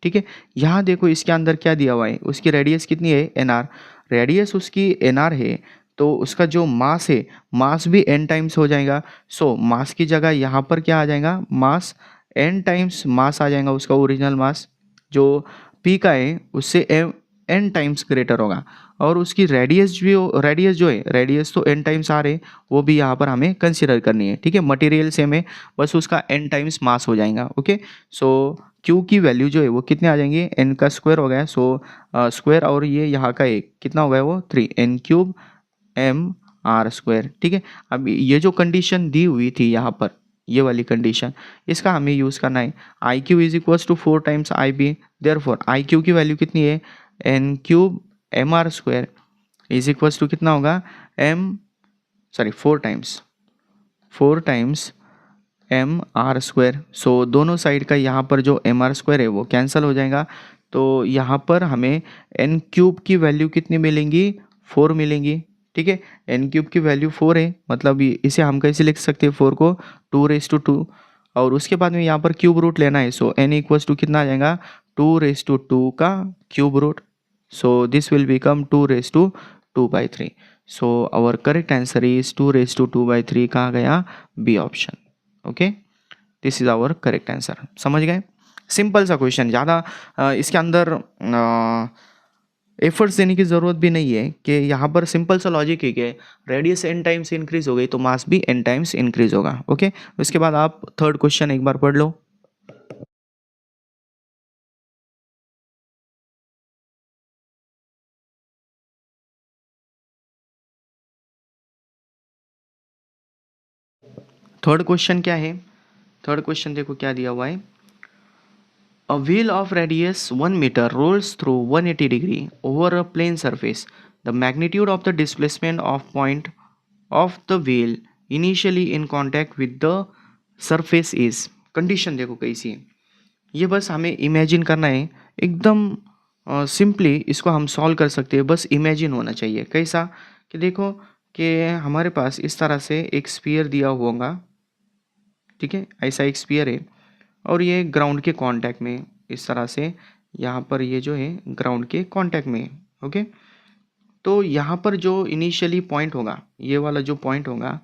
ठीक है, यहाँ देखो इसके अंदर क्या दिया हुआ है, उसकी रेडियस कितनी है nr, रेडियस उसकी nr है तो उसका जो मास है, मास भी n टाइम्स हो जाएगा। सो मास की जगह यहाँ पर क्या आ जाएगा, मास n टाइम्स मास आ जाएगा, उसका ओरिजिनल मास जो p का है उससे n टाइम्स ग्रेटर होगा। और उसकी रेडियस भी, रेडियस जो है, रेडियस तो n टाइम्स आ रहे, वो भी यहाँ पर हमें कंसिडर करनी है। ठीक है, मटेरियल सेम है, बस उसका n टाइम्स मास हो जाएगा। ओके, सो q की वैल्यू जो है वो कितने आ जाएंगे, n का स्क्वायर हो गया, सो स्क्वायर और ये यहाँ का एक कितना हो गया वो 3 n³ mr²। ठीक है, अब ये जो कंडीशन दी हुई थी यहाँ पर, ये वाली कंडीशन, इसका हमें यूज़ करना है। I Q is equals to 4 times I B, therefore I Q की वैल्यू कितनी है, n³ mr² is equals to कितना होगा, 4 times mr²। सो दोनों साइड का यहाँ पर जो mr² है वो कैंसिल हो जाएगा, तो यहाँ पर हमें n³ की वैल्यू कितनी मिलेंगी, 4 मिलेंगी। ठीक है, n³ की वैल्यू 4 है, मतलब इसे हम कैसे लिख सकते हैं, 4 को 2⁻², और उसके बाद में यहाँ पर क्यूब रूट लेना है। सो n इक्वल्स टू कितना आ जाएगा, 2⁻² का cube root. So this will become 2⁻2/3। So our correct answer is 2⁻2/3 कहाँ गया, b option. Okay, this is our correct answer. समझ गए, सिंपल सा क्वेश्चन, ज़्यादा इसके अंदर एफर्ट्स देने की ज़रूरत भी नहीं है, कि यहाँ पर सिंपल सा लॉजिक है कि रेडियस n टाइम्स इंक्रीज हो गई तो मास भी n टाइम्स इंक्रीज होगा। ओके, उसके बाद आप थर्ड क्वेश्चन एक बार पढ़ लो। थर्ड क्वेश्चन क्या है, थर्ड क्वेश्चन देखो क्या दिया हुआ है। A wheel of radius 1 meter rolls through 180 degree over a plane surface. The magnitude of the displacement of point of the wheel initially in contact with the surface is। Condition देखो कैसी है, ये बस हमें इमेजिन करना है, एकदम simply इसको हम सॉल्व कर सकते हैं, बस इमेजिन होना चाहिए। कैसा कि देखो कि हमारे पास इस तरह से एक स्फीयर दिया होगा, ठीक है, ऐसा एक स्फीयर है और ये ग्राउंड के कांटेक्ट में, इस तरह से यहाँ पर ये जो है ग्राउंड के कांटेक्ट में है। ओके, तो यहाँ पर जो इनिशियली पॉइंट होगा, ये वाला जो पॉइंट होगा,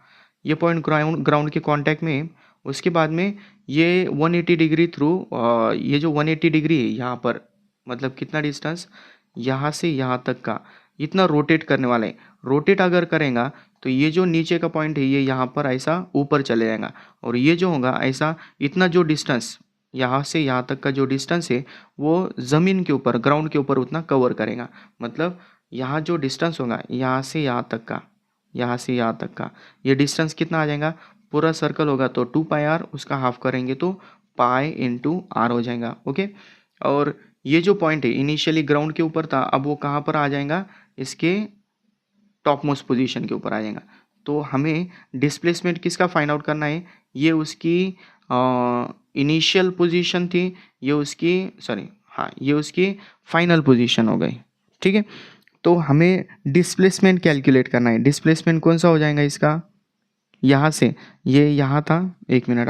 ये पॉइंट ग्राउंड के कांटेक्ट में है। उसके बाद में ये 180 डिग्री थ्रू, ये जो 180 डिग्री है यहाँ पर, मतलब कितना डिस्टेंस, यहाँ से यहाँ तक का इतना रोटेट करने वाला है। रोटेट अगर करेगा तो ये जो नीचे का पॉइंट है ये यहाँ पर ऐसा ऊपर चले जाएगा, और ये जो होगा ऐसा, इतना जो डिस्टेंस यहाँ से यहाँ तक का जो डिस्टेंस है वो ज़मीन के ऊपर, ग्राउंड के ऊपर उतना कवर करेगा। मतलब यहाँ जो डिस्टेंस होगा यहाँ से यहाँ तक का, यहाँ से यहाँ तक का ये डिस्टेंस कितना आ जाएगा, पूरा सर्कल होगा तो 2πr, उसका हाफ करेंगे तो π/r हो जाएगा। ओके, और ये जो पॉइंट है इनिशियली ग्राउंड के ऊपर था, अब वो कहाँ पर आ जाएगा, इसके टॉप मोस्ट पोजीशन के ऊपर आ जाएगा। तो हमें डिस्प्लेसमेंट किसका फाइंड आउट करना है, ये उसकी इनिशियल पोजीशन थी, ये उसकी, सॉरी हाँ, ये उसकी फाइनल पोजीशन हो गई। ठीक है। तो हमें डिस्प्लेसमेंट कैलकुलेट करना है। डिस्प्लेसमेंट कौन सा हो जाएगा इसका, यहाँ से ये यहाँ था, एक मिनट,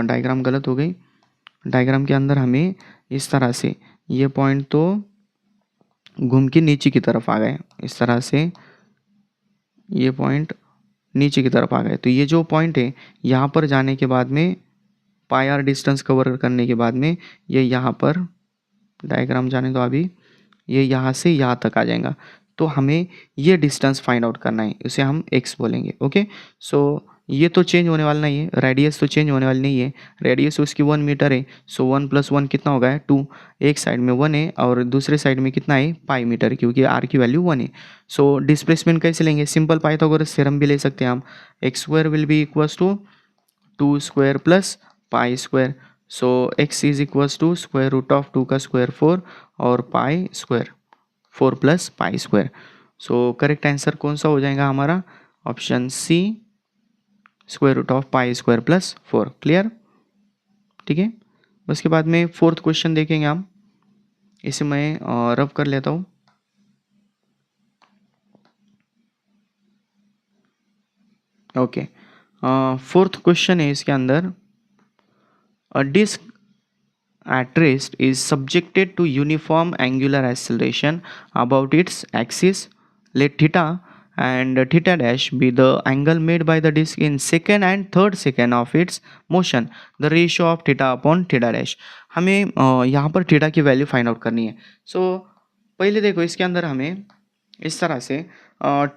डायग्राम गलत हो गई। डायग्राम के अंदर हमें इस तरह से ये पॉइंट तो घूम के नीचे की तरफ आ गए, इस तरह से ये पॉइंट नीचे की तरफ आ गए। तो ये जो पॉइंट है यहाँ पर जाने के बाद में पाई आर डिस्टेंस कवर करने के बाद में ये यहाँ पर, डायग्राम जाने दो अभी, ये यहाँ से यहाँ तक आ जाएगा। तो हमें ये डिस्टेंस फाइंड आउट करना है, उसे हम x बोलेंगे। ओके, सो ये तो चेंज होने वाला नहीं है, रेडियस तो चेंज होने वाली नहीं है, रेडियस उसकी 1 मीटर है। सो 1 + 1 कितना होगा है 2, एक साइड में 1 है और दूसरे साइड में कितना है पाई मीटर, क्योंकि r की वैल्यू 1 है। सो डिस्प्लेसमेंट कैसे लेंगे, सिंपल पाइथागोरस थ्योरम भी ले सकते हैं हम। x² will be equals to 2² + π²। So x is equals to √2 का स्क्वायर 4 और π², 4 + π²। सो करेक्ट आंसर कौन सा हो जाएगा हमारा, ऑप्शन सी, √π² + 4। क्लियर, ठीक है। उसके बाद में 4th क्वेश्चन देखेंगे हम, इसे मैं रब कर लेता हूँ। ओके, 4th क्वेश्चन है इसके अंदर, अ disc at rest is subjected to uniform angular acceleration about its axis. Let theta and theta dash be the angle made by the disk in second and third second of its motion. The ratio of theta upon theta dash. हमें यहाँ पर theta की value find out करनी है। सो पहले देखो इसके अंदर हमें इस तरह से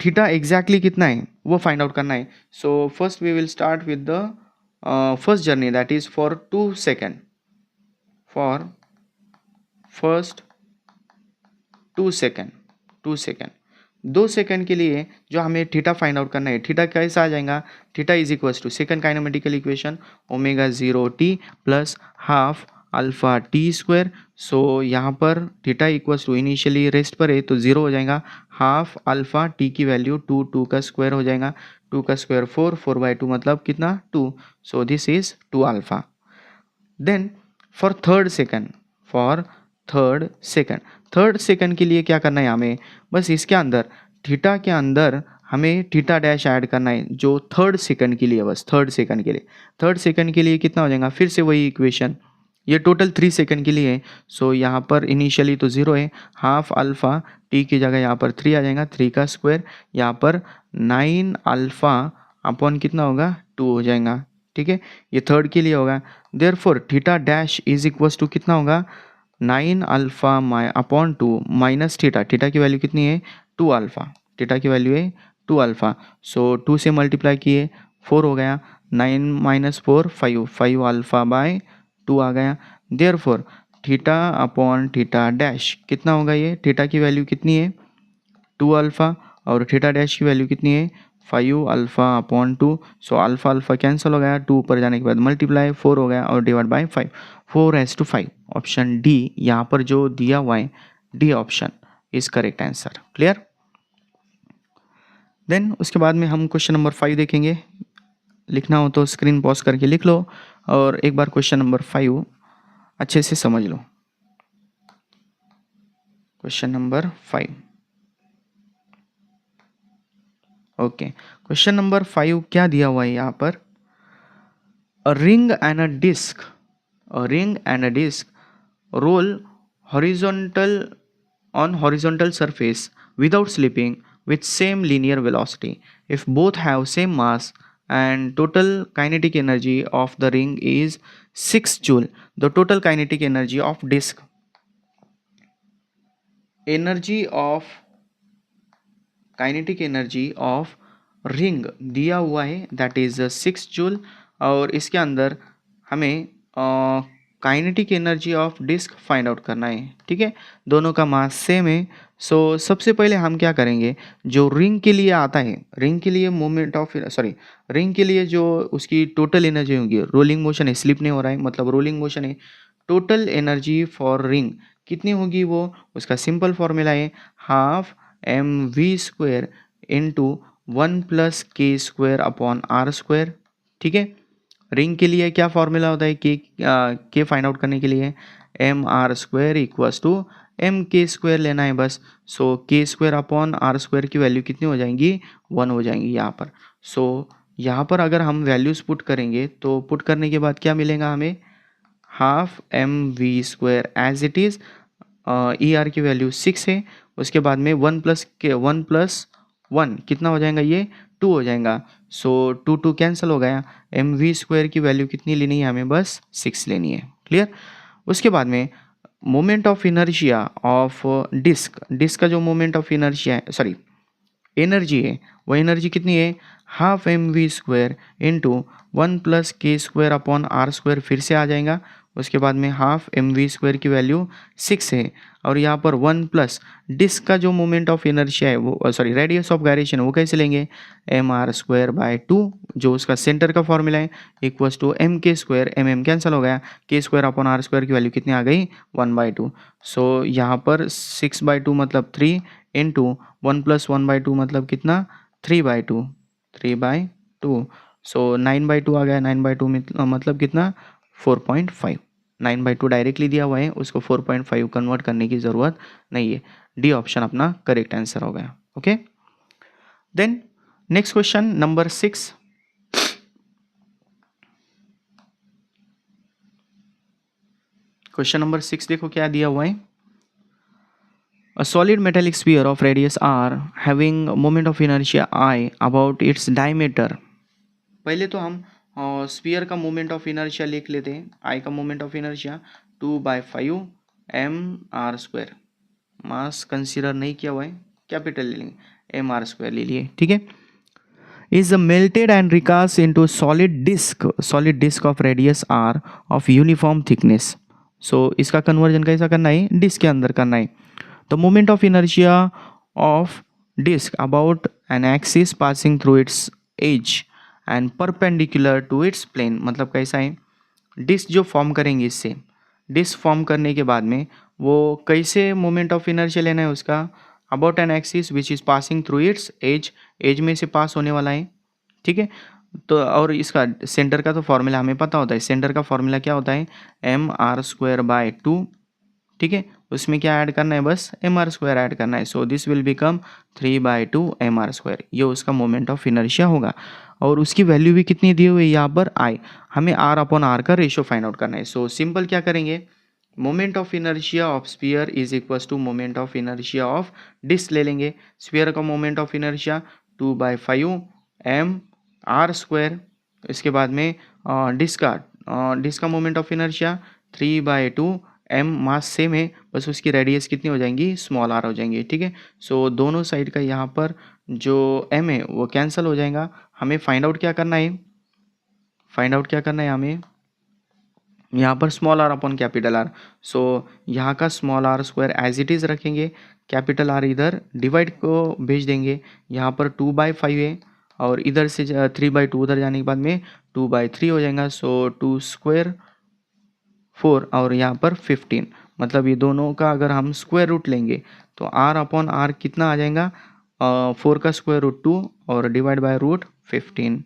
थीटा एग्जैक्टली कितना है वो फाइंड आउट करना है। So first we will start with the first journey, that is for 2 second, for first 2 second, 2 second, 2 second के लिए जो हमें थीटा फाइंड आउट करना है, थीटा कैसा आ जाएगा, theta is equals to second kinematical equation ω0t + half alpha t²। So यहाँ पर theta equals to initially rest पर है तो 0 हो जाएगा, हाफ अल्फा टी की वैल्यू 2 का स्क्वायर हो जाएगा, 2 का स्क्वायर 4/2 मतलब कितना 2। So this is 2 alpha. Then for third second, for third second के लिए क्या करना है हमें, बस इसके अंदर थीटा के अंदर हमें थीटा डैश ऐड करना है जो थर्ड सेकेंड के लिए, बस थर्ड सेकेंड के लिए। थर्ड सेकेंड के लिए कितना हो जाएगा, फिर से वही इक्वेशन, ये टोटल 3 सेकेंड के लिए है। सो यहाँ पर इनिशियली तो 0 है, हाफ अल्फा टी की जगह यहाँ पर 3 आ जाएगा, 3 का स्क्वायर, यहाँ पर 9 अल्फा अपॉन कितना होगा 2 हो जाएगा। ठीक है, ये थर्ड के लिए होगा। Therefore theta dash is equals to कितना होगा, 9 alpha upon 2 minus theta, theta की वैल्यू कितनी है 2 अल्फा, थीटा की वैल्यू है 2 अल्फा। सो 2 से मल्टीप्लाई किए 4 हो गया, 9 - 4 5, 5 अल्फा बाय 2 आ गया। Therefore theta upon theta dash कितना होगा, ये थीटा की वैल्यू कितनी है 2 अल्फा और थीटा डैश की वैल्यू कितनी है 5 alpha upon 2। So alpha alpha cancel हो गया, 2 ऊपर जाने के बाद मल्टीप्लाई 4 हो गया और डिवाइड बाय 5, 4:5। ऑप्शन डी यहाँ पर जो दिया हुआ है, d option is correct answer. Clear. Then उसके बाद में हम क्वेश्चन नंबर 5 देखेंगे। लिखना हो तो स्क्रीन पॉज करके लिख लो और एक बार क्वेश्चन नंबर 5 अच्छे से समझ लो। Question number 5, okay. Question number 5 क्या दिया हुआ है यहाँ पर, a ring and a disc roll horizontal on horizontal surface without slipping with same linear velocity. If both have same mass and total kinetic energy of the ring is 6 joule, the total kinetic energy of disk, kinetic energy of ring दिया हुआ है that is 6 joule, और इसके अंदर हमें kinetic energy of disc find out करना है। ठीक है, दोनों का मास सेम है। सो सबसे पहले हम क्या करेंगे, जो रिंग के लिए आता है, रिंग के लिए मोमेंट ऑफ रिंग के लिए जो उसकी टोटल एनर्जी होगी, रोलिंग मोशन है, स्लिप नहीं हो रहा है मतलब रोलिंग मोशन है, टोटल एनर्जी फॉर रिंग कितनी होगी, वो उसका सिंपल फॉर्मूला है half mv² into 1 + k² upon r²। ठीक है, रिंग के लिए क्या फॉर्मूला होता है, के फाइंड आउट करने के लिए mr² इक्वल्स टू एम के स्क्वायर लेना है बस। सो K square upon r square की वैल्यू कितनी हो जाएंगी, 1 हो जाएंगी यहाँ पर। सो यहाँ पर अगर हम वैल्यूज़ पुट करेंगे तो पुट करने के बाद क्या मिलेगा हमें, half m we square as it is, E R की वैल्यू 6 है, उसके बाद में 1 + 1 कितना हो जाएगा, ये 2 हो जाएगा। सो 2 कैंसिल हो गया, एम वी स्क्वायर की वैल्यू कितनी लेनी है हमें, बस 6 लेनी है। क्लियर। उसके बाद में moment of inertia of disc का जो मोमेंट ऑफ इनर्शिया है, सॉरी एनर्जी है, वो एनर्जी कितनी है, half m we square into 1 + k² upon r square फिर से आ जाएगा। उसके बाद में हाफ एम वी स्क्वायर की वैल्यू 6 है, और यहाँ पर 1 + डिस्क का जो मोमेंट ऑफ इनर्शिया है वो, सॉरी रेडियस ऑफ गायरेशन, वो कैसे लेंगे, mr²/2 जो उसका सेंटर का फॉर्मूला है, equals to mk², mm cancel हो गया, k² अपॉन आर स्क्वायर की वैल्यू कितनी आ गई, 1/2। सो यहाँ पर 6/2 मतलब 3 इंटू 1 + 1/2 मतलब कितना, 3/2। सो 9/2 आ गया, 9/2 मतलब कितना, 4.5। 9/2 डायरेक्टली दिया हुआ है, उसको 4.5 कन्वर्ट करने की ज़रूरत नहीं है। डी ऑप्शन अपना करेक्ट आंसर हो गया। Okay, then next question number 6। Question number 6 देखो क्या दिया हुआ है, A solid metallic sphere of radius r having moment of inertia I about its diameter। पहले तो हम स्फीयर का मोमेंट ऑफ इनर्शिया लिख लेते हैं। आई का moment of inertia 2/5 mr²। Mass consider नहीं किया हुआ है, कैपिटल ले लेंगे, mr² ले लिए, ठीक है। Is melted and recast into solid disc of radius r of uniform thickness. So इसका कन्वर्जन कैसा करना है, डिस्क के अंदर करना है। तो moment of inertia of disc about an axis passing through its edge and perpendicular to its plane, मतलब कैसा है, डिस्क जो फॉर्म करेंगे, इससे डिस्क फॉर्म करने के बाद में वो कैसे मोमेंट ऑफ इनर्शिया लेना है उसका, about an axis which is passing through its edge में से पास होने वाला है, ठीक है। तो और इसका सेंटर का तो फॉर्मूला हमें पता होता है, सेंटर का फॉर्मूला क्या होता है, mr²/2, ठीक है। उसमें क्या ऐड करना है, बस mr² ऐड करना है। So this will become 3/2 mr², ये उसका मोमेंट ऑफ इनर्शिया होगा। और उसकी वैल्यू भी कितनी दी हुई है यहाँ पर, आई, हमें r/r का रेशियो फाइंड आउट करना है। सो सिंपल क्या करेंगे, moment of inertia of sphere is equals to moment of inertia of disc ले लेंगे। स्फीयर का मोमेंट ऑफ इनर्शिया 2/5 mr², इसके बाद में डिस्क का moment of inertia 3/2 m, mass same है, बस उसकी रेडियस कितनी हो जाएंगी, स्मॉल r हो जाएंगी, ठीक है। सो दोनों साइड का यहाँ पर जो m है वो कैंसिल हो जाएगा। हमें फाइंड आउट क्या करना है, हमें यहाँ पर small r upon capital R। So यहाँ का small r² as it is रखेंगे, कैपिटल R इधर डिवाइड को भेज देंगे। यहाँ पर 2/5 है, और इधर से 3/2 उधर जाने के बाद में 2/3 हो जाएगा। सो 2² 4 और यहाँ पर 15, मतलब ये दोनों का अगर हम स्क्वायर रूट लेंगे तो r/r कितना आ जाएगा, 4 का स्क्वायर रूट 2 और divide by root 15,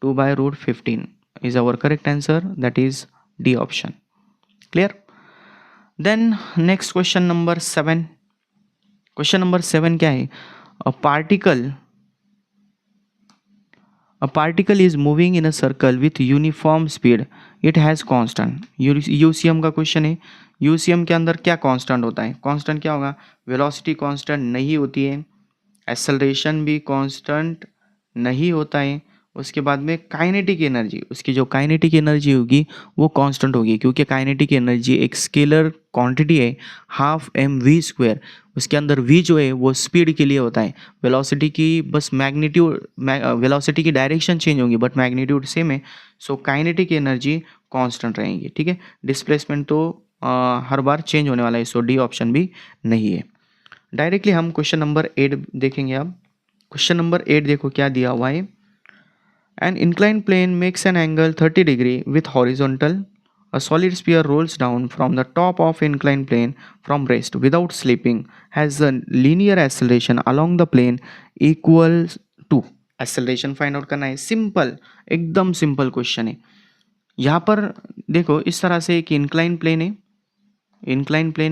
2/15 is our correct answer, that is d option. Clear. Then next question number 7। Question number 7 क्या है, a particle is moving in a circle with uniform speed, it has constant। UCM का question है। UCM के अंदर क्या constant होता है, constant क्या होगा, वेलोसिटी कांस्टेंट नहीं होती है, एक्सेलरेशन भी कांस्टेंट नहीं होता है, उसके बाद में काइनेटिक एनर्जी, उसकी जो काइनेटिक एनर्जी होगी वो कांस्टेंट होगी, क्योंकि काइनेटिक एनर्जी एक स्केलर क्वांटिटी है, हाफ mv²। उसके अंदर v जो है वो स्पीड के लिए होता है, वेलोसिटी की बस मैग्नीट्यूड, वेलोसिटी की डायरेक्शन चेंज होंगी बट मैग्नीट्यूड सेम है। सो काइनेटिक एनर्जी कांस्टेंट रहेंगी, ठीक है। डिस्प्लेसमेंट तो हर बार चेंज होने वाला है, सो डी ऑप्शन भी नहीं है। डायरेक्टली हम क्वेश्चन नंबर 8 देखेंगे। अब क्वेश्चन नंबर 8 देखो क्या दिया हुआ है, An inclined plane makes an angle 30 degree with horizontal. A solid sphere rolls down from the top of inclined plane from rest without slipping, has a linear acceleration along the plane equals to। acceleration find out करना है, simple, एकदम simple question है। यहाँ पर देखो इस तरह से एक इंक्लाइन प्लेन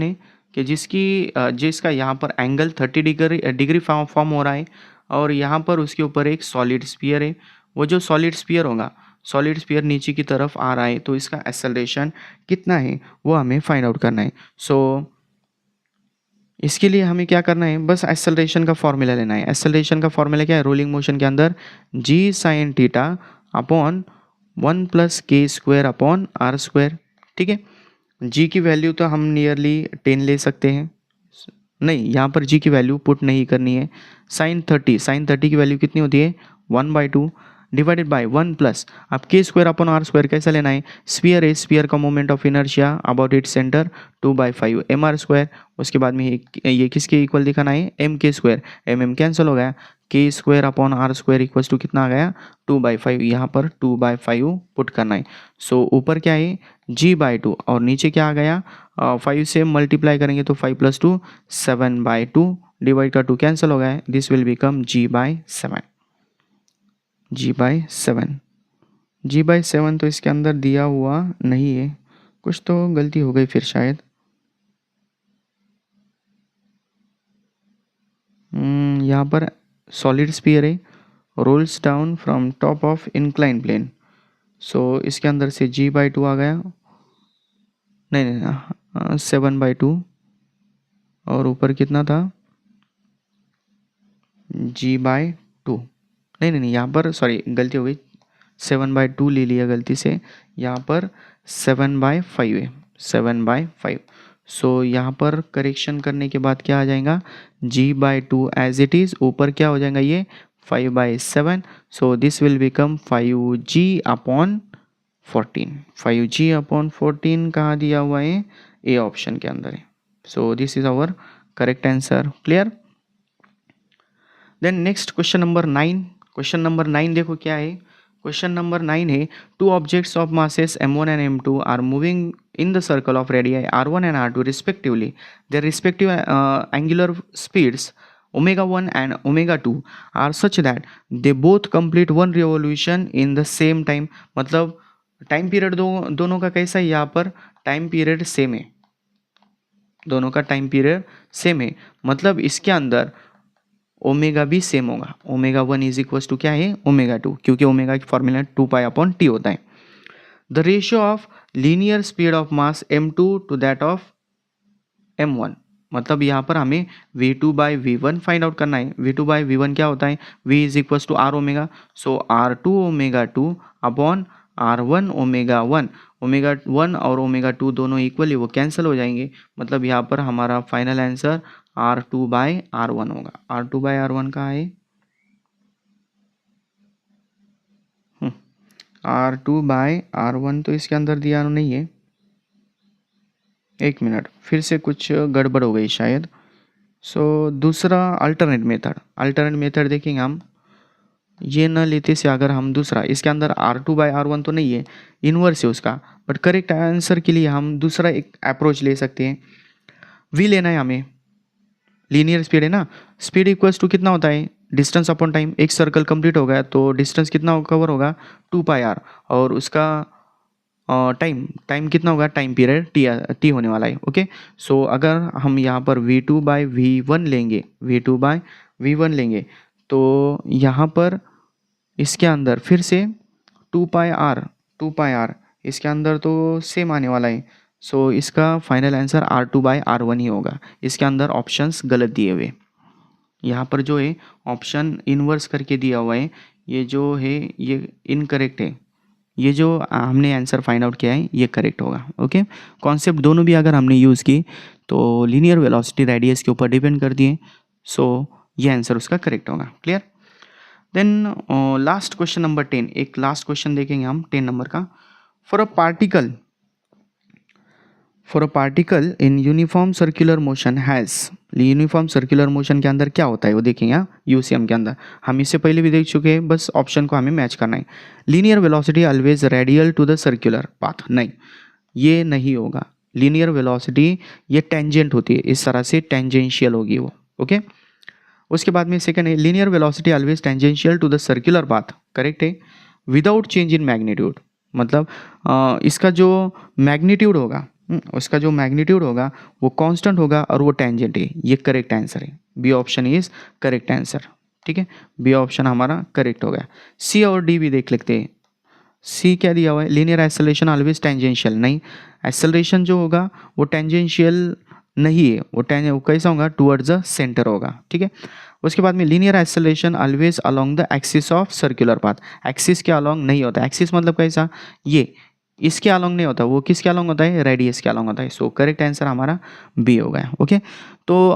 है, कि जिसका यहाँ पर एंगल 30 डिग्री फॉर्म हो रहा है और यहाँ पर उसके ऊपर एक सॉलिड स्फीयर है। वो जो सॉलिड स्फीयर होगा, सॉलिड स्फीयर नीचे की तरफ आ रहा है, तो इसका एक्सेलरेशन कितना है वो हमें फाइंड आउट करना है। सो इसके लिए हमें क्या करना है, बस एक्सेलरेशन का फॉर्मूला लेना है। एक्सेलरेशन का फॉर्मूला क्या है, रोलिंग मोशन के अंदर जी साइन थीटा अपॉन 1 प्लस के स्क्वायर अपॉन आर स्क्वायर। ठीक है, जी की वैल्यू तो हम नियरली 10 ले सकते हैं, नहीं यहाँ पर जी की वैल्यू पुट नहीं करनी है। साइन 30 की वैल्यू कितनी होती है, 1/2 डिवाइडेड बाय 1 प्लस, अब के स्क्वायर अपॉन आर स्क्वायर कैसे लेना है, स्फीयर है, स्फीयर का moment of inertia about it centre 2/5 m r square. उसके बाद में ये किसके इक्वल दिखाना है, एम के स्क्वायर, एम कैंसिल हो गया, k square upon r square equal to कितना आ गया 2/5, यहाँ पर 2/5 पुट करना है। सो ऊपर क्या है g/2 और नीचे क्या आ गया 5 से मल्टीप्लाई करेंगे तो 5 + 2 7/2 डिवाइड का 2 कैंसिल हो गया, this will become g/7। g/7 तो इसके अंदर दिया हुआ नहीं है, कुछ तो गलती हो गई फिर शायद। यहाँ पर सॉलिड स्फीयर है, rolls down from top of incline plane. So इसके अंदर से g/2 आ गया, नहीं 7/2 और ऊपर कितना था g/2, नहीं यहाँ पर सॉरी गलती हो गई, 7/2 ले लिया गलती से, यहाँ पर 7/5 है, 7/5। सो यहाँ पर करेक्शन करने के बाद क्या आ जाएगा, g/2 एज इट इज़, ऊपर क्या हो जाएगा ये 5/7। सो this will become 5g/14, 5g/14 कहाँ दिया हुआ है, ए ऑप्शन के अंदर है। So this is our correct answer, clear. Then next question number 9। Question number 9 देखो क्या है, क्वेश्चन नंबर 9 है, two objects of masses m1 and m2 are moving in the circle of radii r1 and r2 respectively. Their respective angular speeds omega1 and omega2 are such that they both complete one revolution in the same time. मतलब time period दोनों का कैसा है, यहाँ पर time period same है, दोनों का टाइम पीरियड सेम है, मतलब इसके अंदर ओमेगा भी सेम होगा। ओमेगा1 इज इक्वल टू क्या है ओमेगा2, क्योंकि ओमेगा की फॉर्मूला 2π/t होता है। The ratio of linear speed of mass m2 to that of m1, मतलब यहाँ पर हमें v2/v1 फाइंड आउट करना है। v2/v1 क्या होता है, v is equal to r omega, so r2 omega two upon r1 omega one, omega one और ओमेगा2 दोनों इक्वली वो कैंसिल हो जाएंगे, मतलब यहाँ पर हमारा फाइनल आंसर r2/r1 होगा। r2/r1 कहाँ है, r2/r1 तो इसके अंदर दिया नहीं है, एक मिनट फिर से कुछ गड़बड़ हो गई शायद। सो दूसरा अल्टरनेट मेथड देखेंगे हम, ये न लेते से अगर हम दूसरा, इसके अंदर r2/r1 तो नहीं है, इन्वर्स है उसका, बट करेक्ट आंसर के लिए हम दूसरा एक अप्रोच ले सकते हैं। v लेना है हमें, लीनियर स्पीड है ना, स्पीड इक्वल्स टू कितना होता है डिस्टेंस अपॉन टाइम, एक सर्कल कंप्लीट हो गया तो डिस्टेंस कितना कवर होगा 2πr, और उसका टाइम कितना होगा, टाइम पीरियड टी होने वाला है। ओके, सो अगर हम यहाँ पर v2/v1 लेंगे तो यहाँ पर इसके अंदर फिर से 2πr इसके अंदर तो सेम आने वाला है, सो इसका फाइनल आंसर r2/r1 ही होगा। इसके अंदर ऑप्शंस गलत दिए हुए, यहाँ पर जो है ऑप्शन इन्वर्स करके दिया हुआ है, ये जो है ये इनकरेक्ट है, ये जो हमने आंसर फाइंड आउट किया है ये करेक्ट होगा। ओके, कॉन्सेप्ट दोनों भी अगर हमने यूज़ की तो लीनियर वेलोसिटी रेडियस के ऊपर डिपेंड करती है, सो ये आंसर उसका करेक्ट होगा, clear. Then last question number 10, एक लास्ट क्वेश्चन देखेंगे हम 10 नंबर का। For a particle in uniform circular motion has, uniform circular motion के अंदर क्या होता है वो देखेंगे यहाँ यूसीएम के अंदर, हम इससे पहले भी देख चुके हैं, बस ऑप्शन को हमें मैच करना है। Linear velocity always radial to the circular path, नहीं ये नहीं होगा, लीनियर वेलोसिटी ये टेंजेंट होती है, इस तरह से टेंजेंशियल होगी वो। ओके, उसके बाद में सेकंड है linear velocity always tangential to the circular path, correct है, विदाउट चेंज इन मैग्नीट्यूड, मतलब इसका जो मैग्नीट्यूड होगा उसका जो मैग्नीट्यूड होगा वो कांस्टेंट होगा और वो टेंजेंट है। ये करेक्ट आंसर है, B option is correct answer. ठीक है, बी ऑप्शन हमारा करेक्ट हो गया। सी और डी भी देख लेते हैं। सी क्या दिया हुआ है, लीनियर एक्सेलरेशन ऑलवेज टेंजेंशियल, नहीं, एक्सेलरेशन जो होगा वो टेंजेंशियल नहीं है, वो कैसा होगा, टुवर्ड्स द सेंटर होगा। ठीक है, उसके बाद में linear acceleration always along the axis of circular path, axis के अलोंग नहीं होता। एक्सिस मतलब कैसा, ये इसके अलोंग नहीं होता, वो किसके अलोंग होता है, रेडियस के अलोंग होता है। सो करेक्ट आंसर हमारा बी हो गया। ओके, तो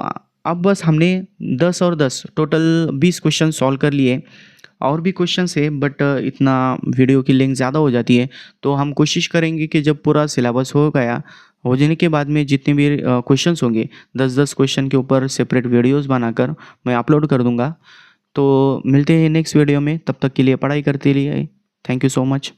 अब बस हमने 10 और 10 टोटल 20 क्वेश्चन सॉल्व कर लिए। और भी क्वेश्चंस है बट इतना वीडियो की लेंथ ज़्यादा हो जाती है, तो हम कोशिश करेंगे कि जब पूरा सिलेबस हो गया, हो जाने के बाद में जितने भी क्वेश्चंस होंगे 10-10 क्वेश्चन के ऊपर सेपरेट वीडियोस बनाकर मैं अपलोड कर दूंगा। तो मिलते हैं नेक्स्ट वीडियो में, तब तक के लिए पढ़ाई करते रहिए। Thank you so much.